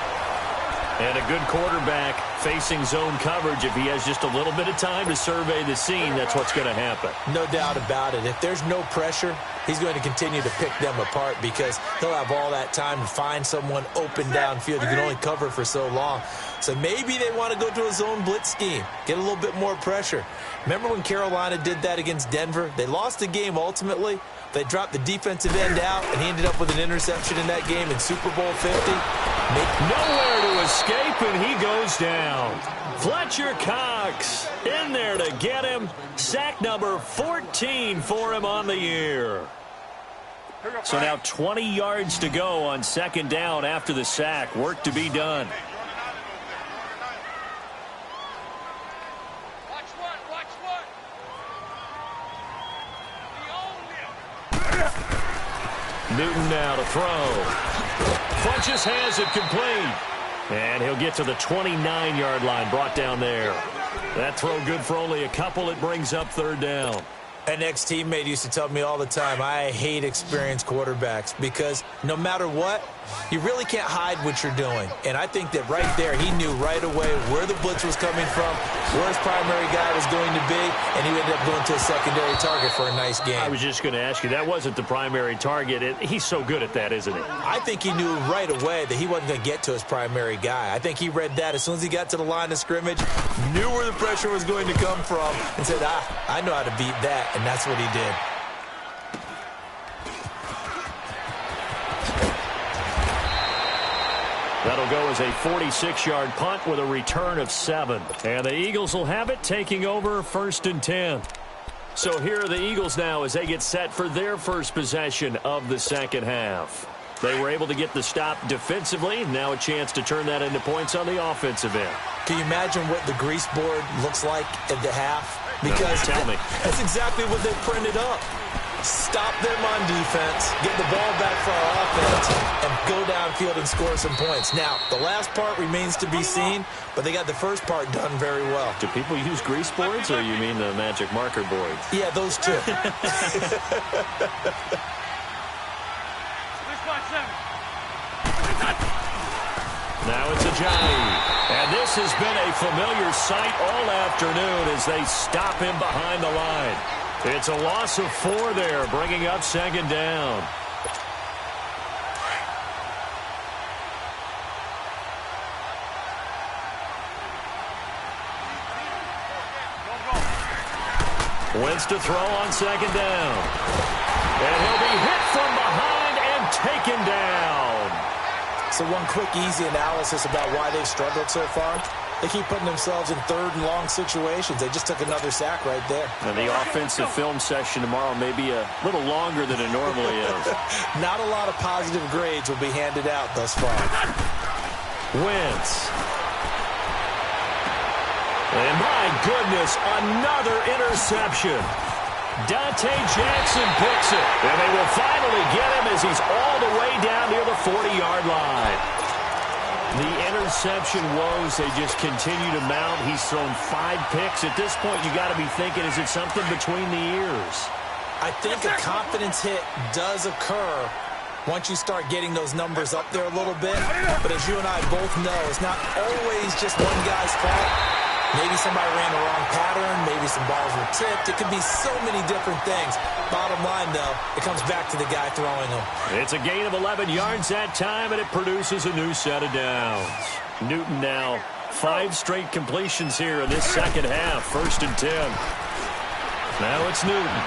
And a good quarterback facing zone coverage. If he has just a little bit of time to survey the scene, that's what's going to happen. No doubt about it. If there's no pressure, he's going to continue to pick them apart because he'll have all that time to find someone open downfield. You can only cover for so long. So maybe they want to go to a zone blitz scheme, get a little bit more pressure. Remember when Carolina did that against Denver? They lost the game ultimately. They dropped the defensive end out, and he ended up with an interception in that game in Super Bowl 50. Nowhere to escape, and he goes down. Fletcher Cox in there to get him. Sack number 14 for him on the year. So now 20 yards to go on second down after the sack. Work to be done. Newton now to throw. Funchess has it complete. And he'll get to the 29-yard line, brought down there. That throw good for only a couple. It brings up third down. An ex-teammate used to tell me all the time, I hate experienced quarterbacks because no matter what, you really can't hide what you're doing. And I think that right there, he knew right away where the blitz was coming from, where his primary guy was going to be, and he ended up going to a secondary target for a nice game. I was just going to ask you, that wasn't the primary target. He's so good at that, isn't he? I think he knew right away that he wasn't going to get to his primary guy. I think he read that as soon as he got to the line of scrimmage, knew where the pressure was going to come from, and said, I know how to beat that, and that's what he did. That'll go as a 46-yard punt with a return of 7. And the Eagles will have it, taking over 1st and 10. So here are the Eagles now as they get set for their first possession of the second half. They were able to get the stop defensively. Now a chance to turn that into points on the offensive end. Can you imagine what the grease board looks like at the half? Because tell me. That's exactly what they printed up. Stop them on defense, get the ball back for our offense, and go downfield and score some points. Now, the last part remains to be seen, but they got the first part done very well. Do people use grease boards, or you mean the magic marker boards? Yeah, those two. Now it's Ajayi. And this has been a familiar sight all afternoon as they stop him behind the line. It's a loss of 4 there, bringing up second down. Wentz to throw on second down. And he'll be hit from behind and taken down. So one quick, easy analysis about why they've struggled so far. They keep putting themselves in third and long situations. They just took another sack right there. And the offensive film session tomorrow may be a little longer than it normally is. Not a lot of positive grades will be handed out thus far. Wentz. And my goodness, another interception. Dante Jackson picks it. And they will finally get him as he's all the way down near the 40-yard line. The interception woes, they just continue to mount. He's thrown 5 picks. At this point, you got to be thinking, is it something between the ears? I think a confidence hit does occur once you start getting those numbers up there a little bit. But as you and I both know, it's not always just one guy's fault. Maybe somebody ran the wrong pattern. Maybe some balls were tipped. It could be so many different things. Bottom line, though, it comes back to the guy throwing them. It's a gain of 11 yards that time, and it produces a new set of downs. Newton now 5 straight completions here in this second half. 1st and 10. Now it's Newton.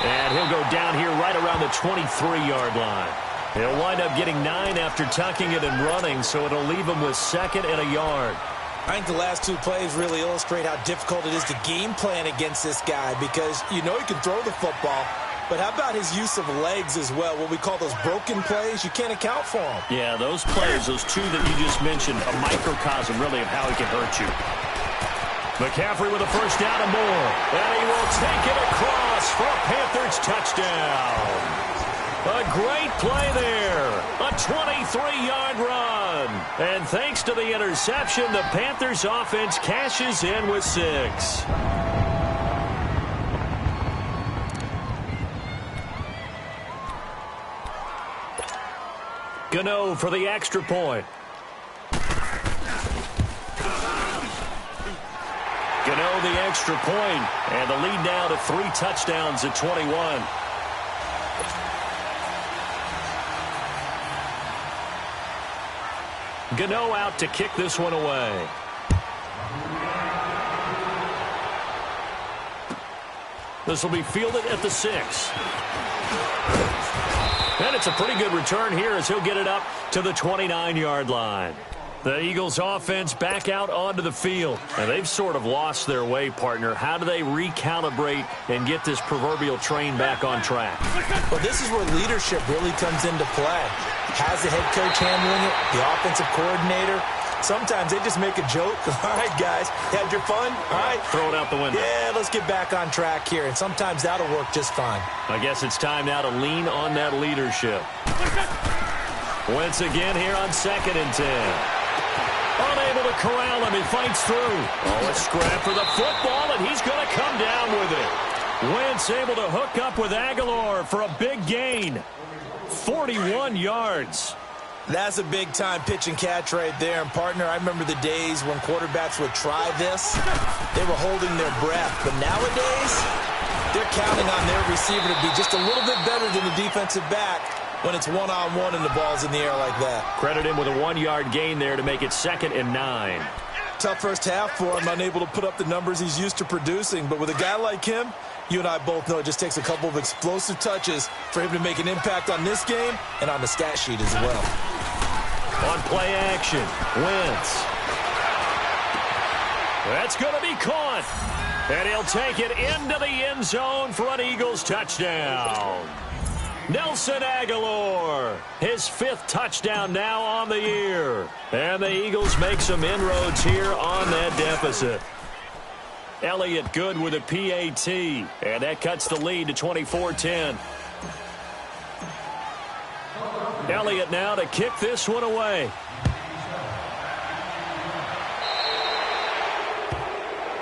And he'll go down here right around the 23-yard line. He'll wind up getting 9 after tucking it and running, so it'll leave him with 2nd and a yard. I think the last 2 plays really illustrate how difficult it is to game plan against this guy because you know he can throw the football, but how about his use of legs as well? What we call those broken plays, you can't account for them. Yeah, those plays, those 2 that you just mentioned, a microcosm really of how he can hurt you. McCaffrey with a 1st down and more, and he will take it across for a Panthers touchdown. A great play there. A 23-yard run. And thanks to the interception, the Panthers offense cashes in with 6. Gano for the extra point. Gano the extra point, and the lead now to 3 touchdowns at 21. Gano out to kick this one away. This will be fielded at the 6. And it's a pretty good return here as he'll get it up to the 29-yard line. The Eagles offense back out onto the field. And they've sort of lost their way, partner. How do they recalibrate and get this proverbial train back on track? Well, this is where leadership really comes into play. Has the head coach handling it, the offensive coordinator. Sometimes they just make a joke. All right, guys, had your fun? All right. Throw it out the window. Yeah, let's get back on track here. And sometimes that'll work just fine. I guess it's time now to lean on that leadership. Wentz again here on 2nd and 10. Unable to corral him. He fights through. Oh, a scrap for the football, and he's going to come down with it. Wentz able to hook up with Aguilar for a big gain. 41 yards. That's a big-time pitch and catch right there. And, partner, I remember the days when quarterbacks would try this. They were holding their breath. But nowadays, they're counting on their receiver to be just a little bit better than the defensive back when it's one-on-one and the ball's in the air like that. Credit him with a 1-yard gain there to make it 2nd and 9. Tough first half for him, unable to put up the numbers he's used to producing. But with a guy like him, you and I both know it just takes a couple of explosive touches for him to make an impact on this game and on the stat sheet as well. On play action, Wentz. That's going to be caught. And he'll take it into the end zone for an Eagles touchdown. Nelson Aguilar, his 5th touchdown now on the year. And the Eagles make some inroads here on that deficit. Elliott good with a PAT, and that cuts the lead to 24-10. Elliott now to kick this one away.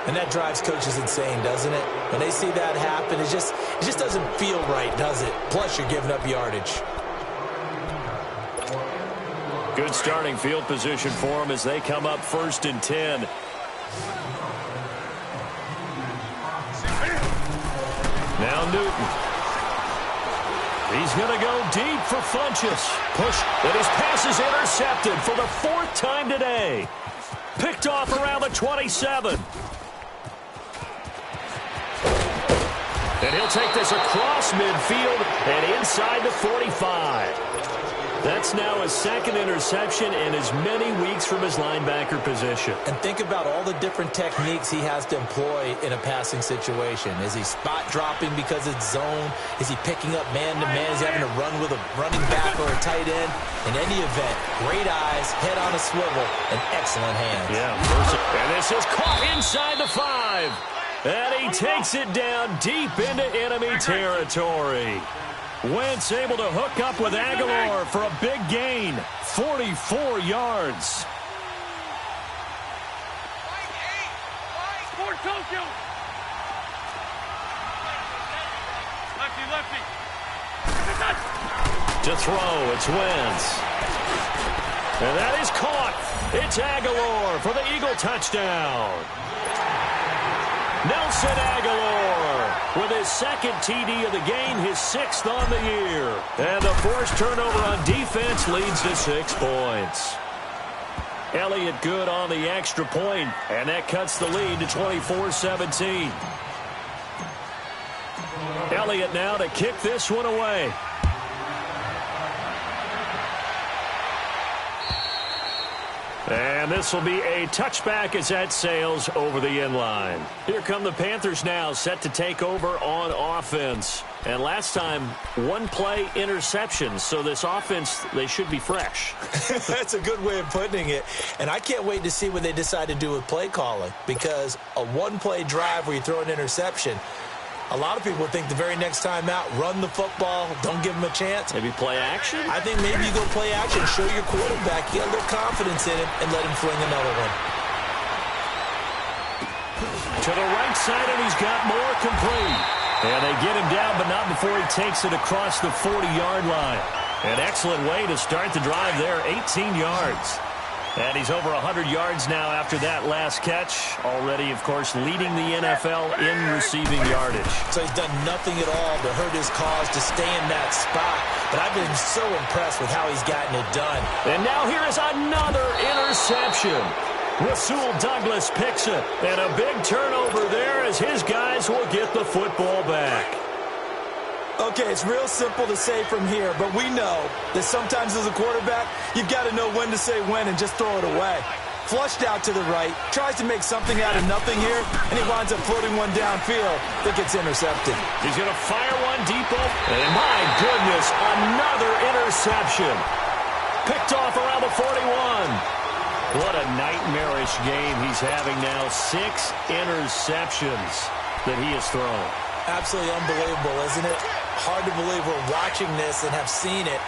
And that drives coaches insane, doesn't it? When they see that happen, it just doesn't feel right, does it? Plus, you're giving up yardage. Good starting field position for them as they come up 1st and 10. Now Newton. He's going to go deep for Funchess. Push, and his pass is intercepted for the 4th time today. Picked off around the 27. And he'll take this across midfield and inside the 45. That's now his second interception in as many weeks from his linebacker position. And think about all the different techniques he has to employ in a passing situation. Is he spot dropping because it's zone? Is he picking up man-to-man? Is he having to run with a running back or a tight end? In any event, great eyes, head on a swivel, and excellent hands. Yeah, and this is caught inside the 5. And he takes it down deep into enemy territory. Wentz able to hook up with Aguilar for a big gain, 44 yards. To throw, it's Wentz. And that is caught. It's Aguilar for the Eagle touchdown. Nelson Aguilar with his second TD of the game, his 6th on the year. And the forced turnover on defense leads to 6 points. Elliott good on the extra point, and that cuts the lead to 24-17. Elliott now to kick this one away. And this will be a touchback as that sails over the end line. Here come the Panthers now, set to take over on offense. And last time, 1-play interception. So this offense, they should be fresh. That's a good way of putting it. And I can't wait to see what they decide to do with play calling. Because a 1-play drive where you throw an interception, a lot of people think the very next time out, run the football, don't give him a chance. Maybe play action? I think maybe you go play action, show your quarterback, get a little confidence in him, and let him fling another one. To the right side, and he's got more complete. And they get him down, but not before he takes it across the 40-yard line. An excellent way to start the drive there, 18 yards. And he's over 100 yards now after that last catch. Already, of course, leading the NFL in receiving yardage. So he's done nothing at all to hurt his cause to stay in that spot. But I've been so impressed with how he's gotten it done. And now here is another interception. Rasul Douglas picks it. And a big turnover there as his guys will get the football back. Okay, it's real simple to say from here, but we know that sometimes as a quarterback, you've got to know when to say when and just throw it away. Flushed out to the right, tries to make something out of nothing here, and he winds up floating one downfield that gets intercepted. He's going to fire one deep, and my goodness, another interception. Picked off around the 41. What a nightmarish game he's having now. 6 interceptions that he has thrown. Absolutely unbelievable, isn't it? Hard to believe we're watching this and have seen it,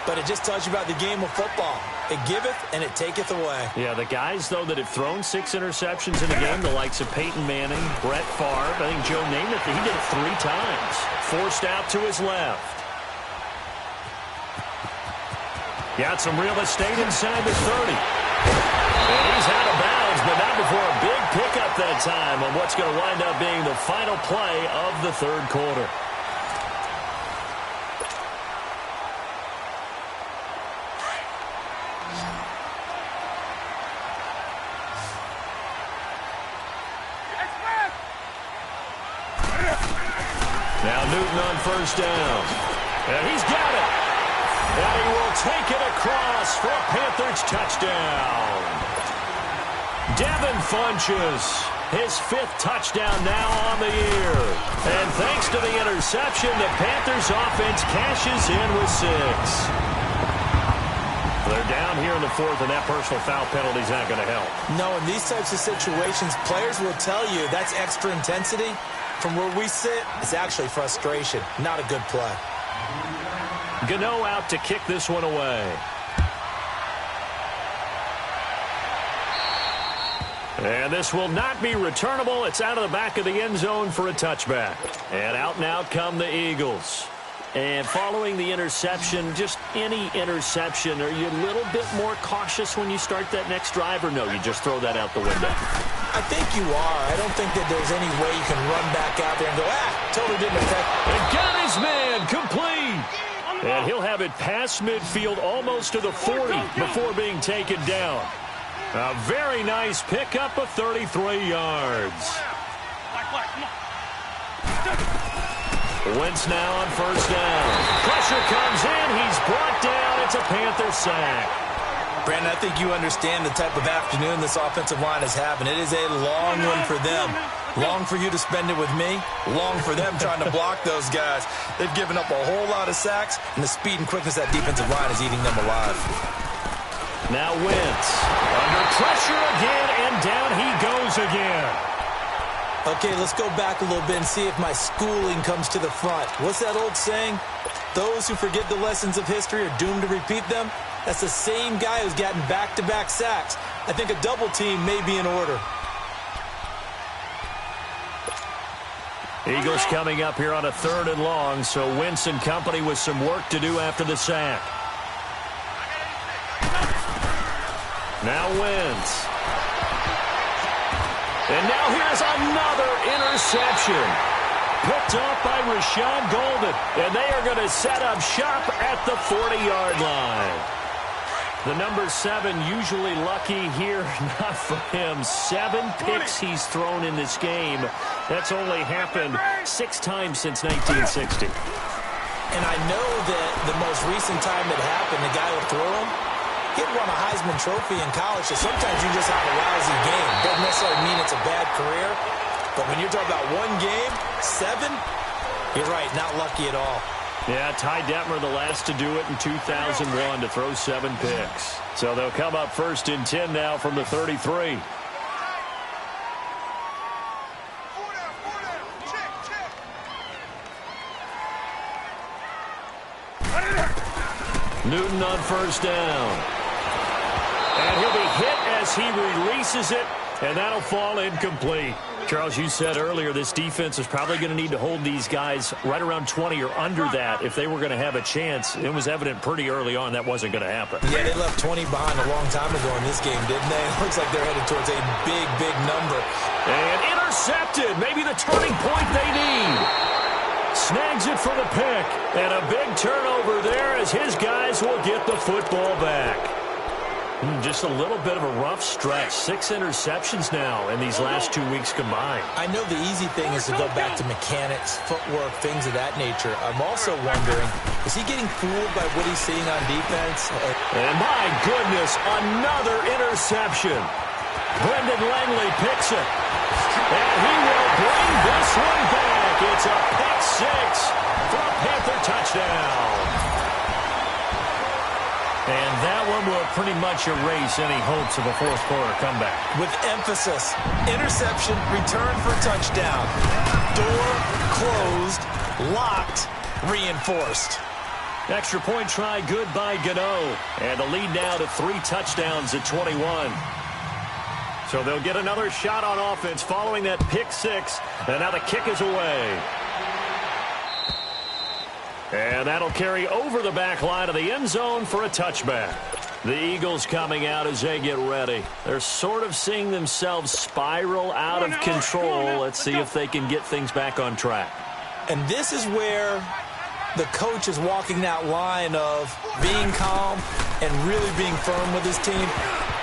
but it just tells you about the game of football. It giveth and it taketh away. Yeah, the guys, though, that have thrown 6 interceptions in a game, the likes of Peyton Manning, Brett Favre, I think Joe Namath, he did it 3 times. Forced out to his left. Got some real estate inside the 30. And he's out of bounds, but not before a big pickup that time on what's going to wind up being the final play of the 3rd quarter. Now Newton on first down. And he's got it. And he will take it across for a Panthers touchdown. Devin Funchess, his 5th touchdown now on the year. And thanks to the interception, the Panthers offense cashes in with 6. They're down here in the 4th, and that personal foul penalty is not going to help. No, in these types of situations, players will tell you that's extra intensity. From where we sit, it's actually frustration. Not a good play. Gano out to kick this one away. And this will not be returnable. It's out of the back of the end zone for a touchback. And out come the Eagles. And following the interception, just any interception, are you a little bit more cautious when you start that next drive, or no, you just throw that out the window? I think you are. I don't think that there's any way you can run back out there and go, totally didn't affect. And got his man complete. And he'll have it past midfield almost to the 40 before being taken down. A very nice pickup of 33 yards. Wentz now on first down. Pressure comes in. He's brought down. It's a Panther sack. Brandon, I think you understand the type of afternoon this offensive line is having. It is a long one for them. Long for you to spend it with me. Long for them trying to block those guys. They've given up a whole lot of sacks, and the speed and quickness of that defensive line is eating them alive. Now Wentz under pressure again, and down he goes again. Okay, let's go back a little bit and see if my schooling comes to the front. What's that old saying? Those who forget the lessons of history are doomed to repeat them. That's the same guy who's gotten back-to-back sacks. I think a double team may be in order. Eagles coming up here on a 3rd and long, so Wentz and company with some work to do after the sack. Now Wentz. And now here's another interception. Picked off by Rashad Golden, and they are going to set up shop at the 40-yard line. The number 7 usually lucky here, not for him. 7 picks he's thrown in this game. That's only happened 6 times since 1960. And I know that the most recent time it happened, the guy who threw him, he had won a Heisman Trophy in college, so sometimes you just have a lousy game. Doesn't necessarily mean it's a bad career, but when you're talking about one game, 7, you're right, not lucky at all. Yeah, Ty Detmer the last to do it in 2001 to throw 7 picks. So they'll come up 1st and 10 now from the 33. Newton on first down. And he'll be hit as he releases it, and that'll fall incomplete. Charles, you said earlier this defense is probably going to need to hold these guys right around 20 or under that if they were going to have a chance. It was evident pretty early on that wasn't going to happen. Yeah, they left 20 behind a long time ago in this game, didn't they? It looks like they're headed towards a big, big number. And intercepted. Maybe the turning point they need. Snags it for the pick. And a big turnover there as his guys will get the football back. Just a little bit of a rough stretch. 6 interceptions now in these last 2 weeks combined. I know the easy thing is to go back to mechanics, footwork, things of that nature. I'm also wondering, is he getting fooled by what he's seeing on defense? And my goodness, another interception. Brendan Langley picks it. And he will bring this one back. It's a pick 6 for a Panther touchdown. And that one will pretty much erase any hopes of a fourth quarter comeback. With emphasis, interception, return for touchdown. Door closed, locked, reinforced. Extra point try good by Gano. And the lead now to 3 touchdowns at 21. So they'll get another shot on offense following that pick 6. And now the kick is away. And that'll carry over the back line of the end zone for a touchback. The Eagles coming out as they get ready. They're sort of seeing themselves spiral out of control. Let's see if they can get things back on track. And this is where the coach is walking that line of being calm and really being firm with his team.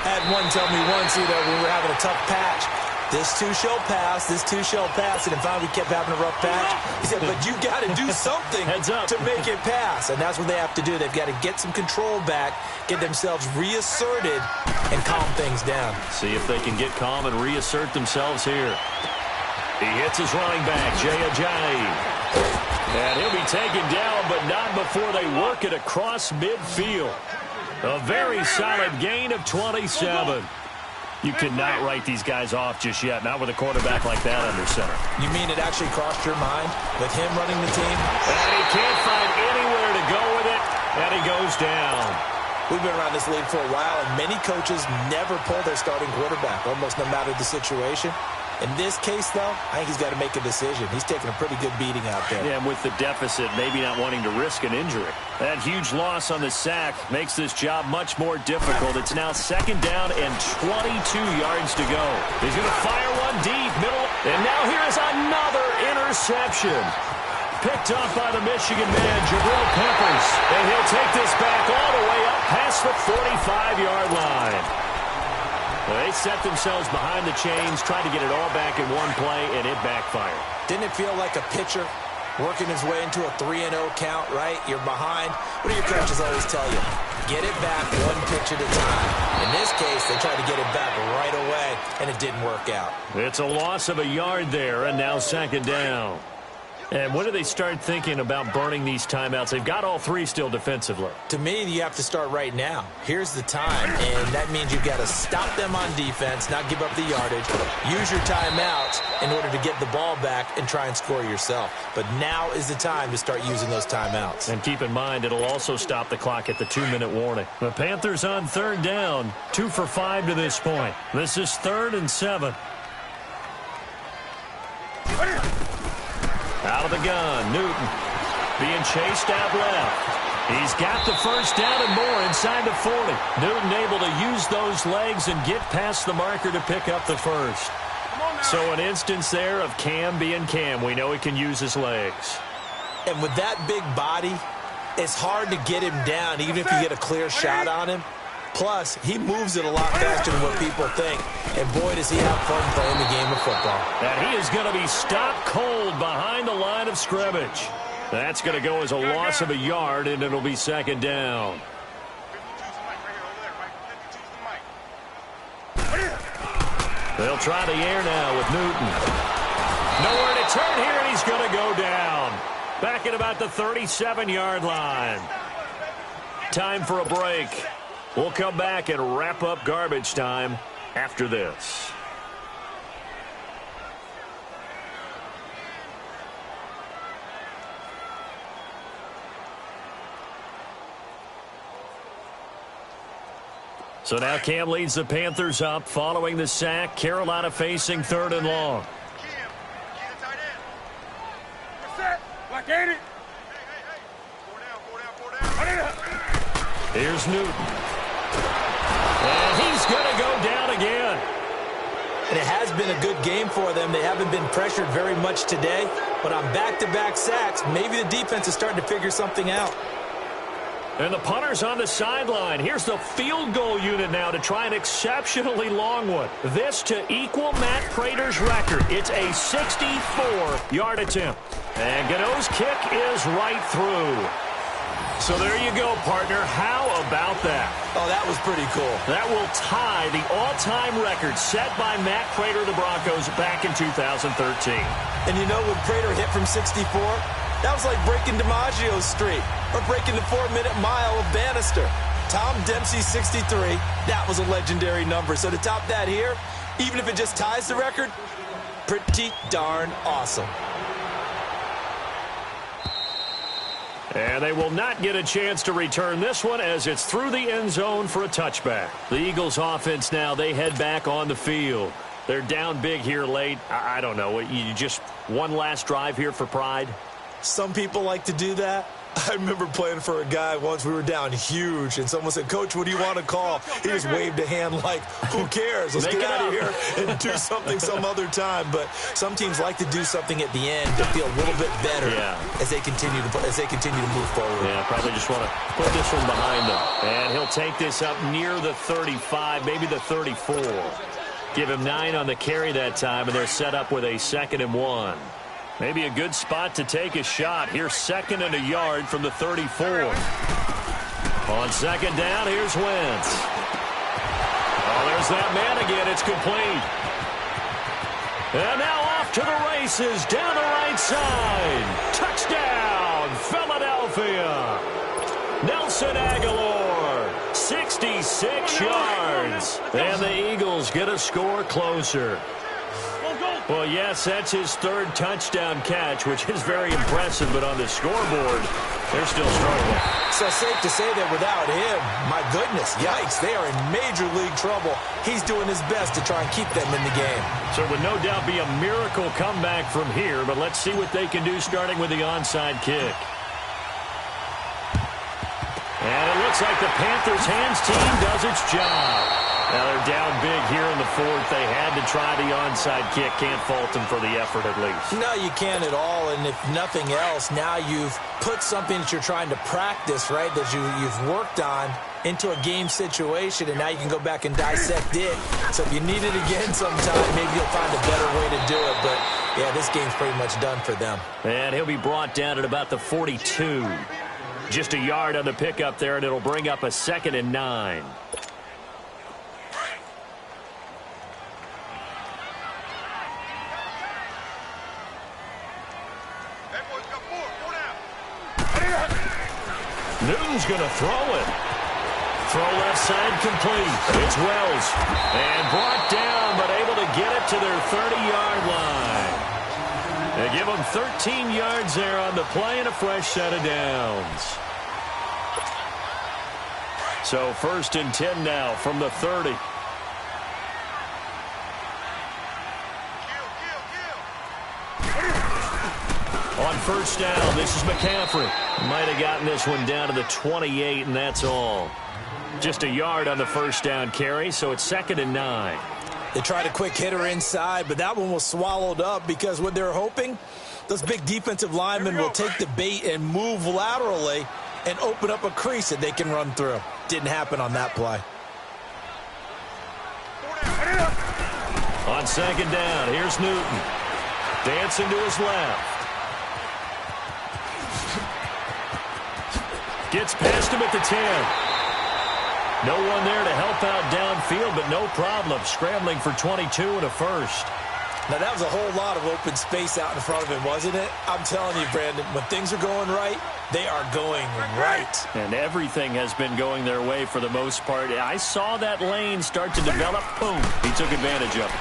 I had one tell me once, when we were having a tough patch, this too shall pass, this too shall pass. And finally we kept having a rough patch. He said, but you got to do something to make it pass. And that's what they have to do. They've got to get some control back, get themselves reasserted, and calm things down. See if they can get calm and reassert themselves here. He hits his running back, Jay Ajayi. And he'll be taken down, but not before they work it across midfield. A very solid gain of 27. You cannot write these guys off just yet, not with a quarterback like that under center. You mean it actually crossed your mind with him running the team? And he can't find anywhere to go with it, and he goes down. We've been around this league for a while, and many coaches never pull their starting quarterback, almost no matter the situation. In this case, though, I think he's got to make a decision. He's taking a pretty good beating out there. Yeah, and with the deficit, maybe not wanting to risk an injury. That huge loss on the sack makes this job much more difficult. It's now 2nd down and 22 yards to go. He's going to fire one deep, middle, and now here is another interception. Picked up by the Michigan man, Jabril Peppers. And he'll take this back all the way up past the 45-yard line. They set themselves behind the chains, tried to get it all back in one play, and it backfired. Didn't it feel like a pitcher working his way into a 3-0 count, right? You're behind. What do your coaches always tell you? Get it back one pitch at a time. In this case, they tried to get it back right away, and it didn't work out. It's a loss of a yard there, and now second down. And when do they start thinking about burning these timeouts? They've got all three still defensively. To me, you have to start right now. Here's the time, and that means you've got to stop them on defense, not give up the yardage, use your timeouts in order to get the ball back and try and score yourself. But now is the time to start using those timeouts. And keep in mind, it'll also stop the clock at the 2-minute warning. The Panthers on third down, 2 for 5 to this point. This is 3rd and 7. Out of the gun, Newton being chased out left. He's got the first down and more inside the 40. Newton able to use those legs and get past the marker to pick up the first. So an instance there of Cam being Cam. We know he can use his legs. And with that big body, it's hard to get him down even if you get a clear shot on him. Plus, he moves it a lot faster than what people think. And boy, does he have fun playing the game of football. And he is going to be stopped cold behind the line of scrimmage. That's going to go as a loss of a yard, and it'll be second down. They'll try the air now with Newton. Nowhere to turn here, and he's going to go down. Back at about the 37-yard line. Time for a break. We'll come back and wrap up garbage time after this. So now Cam leads the Panthers up following the sack. Carolina facing 3rd and long. Here's Newton. And he's going to go down again. And it has been a good game for them. They haven't been pressured very much today. But on back-to-back sacks, maybe the defense is starting to figure something out. And the punter's on the sideline. Here's the field goal unit now to try an exceptionally long one. This to equal Matt Prater's record. It's a 64-yard attempt. And Gano's kick is right through. So there you go, partner. How about that? Oh, that was pretty cool. That will tie the all-time record set by Matt Prater of the Broncos back in 2013. And you know when Prater hit from 64? That was like breaking DiMaggio's streak or breaking the 4-minute mile of Bannister. Tom Dempsey, 63. That was a legendary number. So to top that here, even if it just ties the record, pretty darn awesome. And they will not get a chance to return this one as it's through the end zone for a touchback. The Eagles offense now, they head back on the field. They're down big here late. I don't know. You just one last drive here for pride? Some people like to do that. I remember playing for a guy once. We were down huge, and someone said, "Coach, what do you want to call?" He just waved a hand like, who cares? Let's get out of here and do something some other time. But some teams like to do something at the end to feel a little bit better as they continue to move forward. Yeah, probably just want to put this one behind them. And he'll take this up near the 35, maybe the 34. Give him 9 on the carry that time, and they're set up with a 2nd and 1. Maybe a good spot to take a shot. Here's 2nd and a yard from the 34. On second down, here's Wentz. Oh, there's that man again. It's complete. And now off to the races down the right side. Touchdown, Philadelphia. Nelson Aguilar, 66 yards. And the Eagles get a score closer. Well, yes, that's his 3rd touchdown catch, which is very impressive, but on the scoreboard, they're still struggling. So safe to say that without him, my goodness, yikes, they are in major league trouble. He's doing his best to try and keep them in the game. So it would no doubt be a miracle comeback from here, but let's see what they can do starting with the onside kick. And it looks like the Panthers' hands team does its job. Now they're down big here in the 4th. They had to try the onside kick. Can't fault them for the effort at least. No, you can't at all. And if nothing else, now you've put something that you're trying to practice, right, that you've worked on into a game situation, and now you can go back and dissect it. So if you need it again sometime, maybe you'll find a better way to do it. But Yeah, this game's pretty much done for them. And he'll be brought down at about the 42. Just a yard on the pickup there, and it'll bring up a 2nd and 9. Newton's going to throw it. Throw left side complete. It's Wells. And brought down, but able to get it to their 30-yard line. They give them 13 yards there on the play and a fresh set of downs. So 1st and 10 now from the 30. On 1st down, this is McCaffrey. Might have gotten this one down to the 28, and that's all. Just a yard on the 1st down carry, so it's 2nd and 9. They tried a quick hitter inside, but that one was swallowed up because what they're hoping, those big defensive linemen will take the bait and move laterally and open up a crease that they can run through. Didn't happen on that play. On 2nd down, here's Newton. Dancing to his left. Gets past him at the 10. No one there to help out downfield, but no problem. Scrambling for 22 and a first. Now, that was a whole lot of open space out in front of him, wasn't it? I'm telling you, Brandon, when things are going right, they are going right. And everything has been going their way for the most part. I saw that lane start to develop. Boom. He took advantage of it.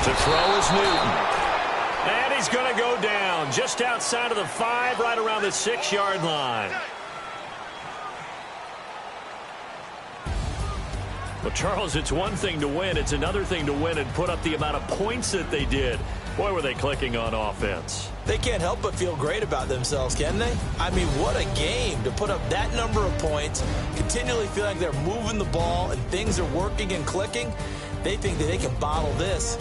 To throw is Newton. And he's going to go down just outside of the 5, right around the 6-yard line. Well, Charles, it's one thing to win. It's another thing to win and put up the amount of points that they did. Boy, were they clicking on offense. They can't help but feel great about themselves, can they? I mean, what a game to put up that number of points, continually feel like they're moving the ball and things are working and clicking. They think that they can bottle this.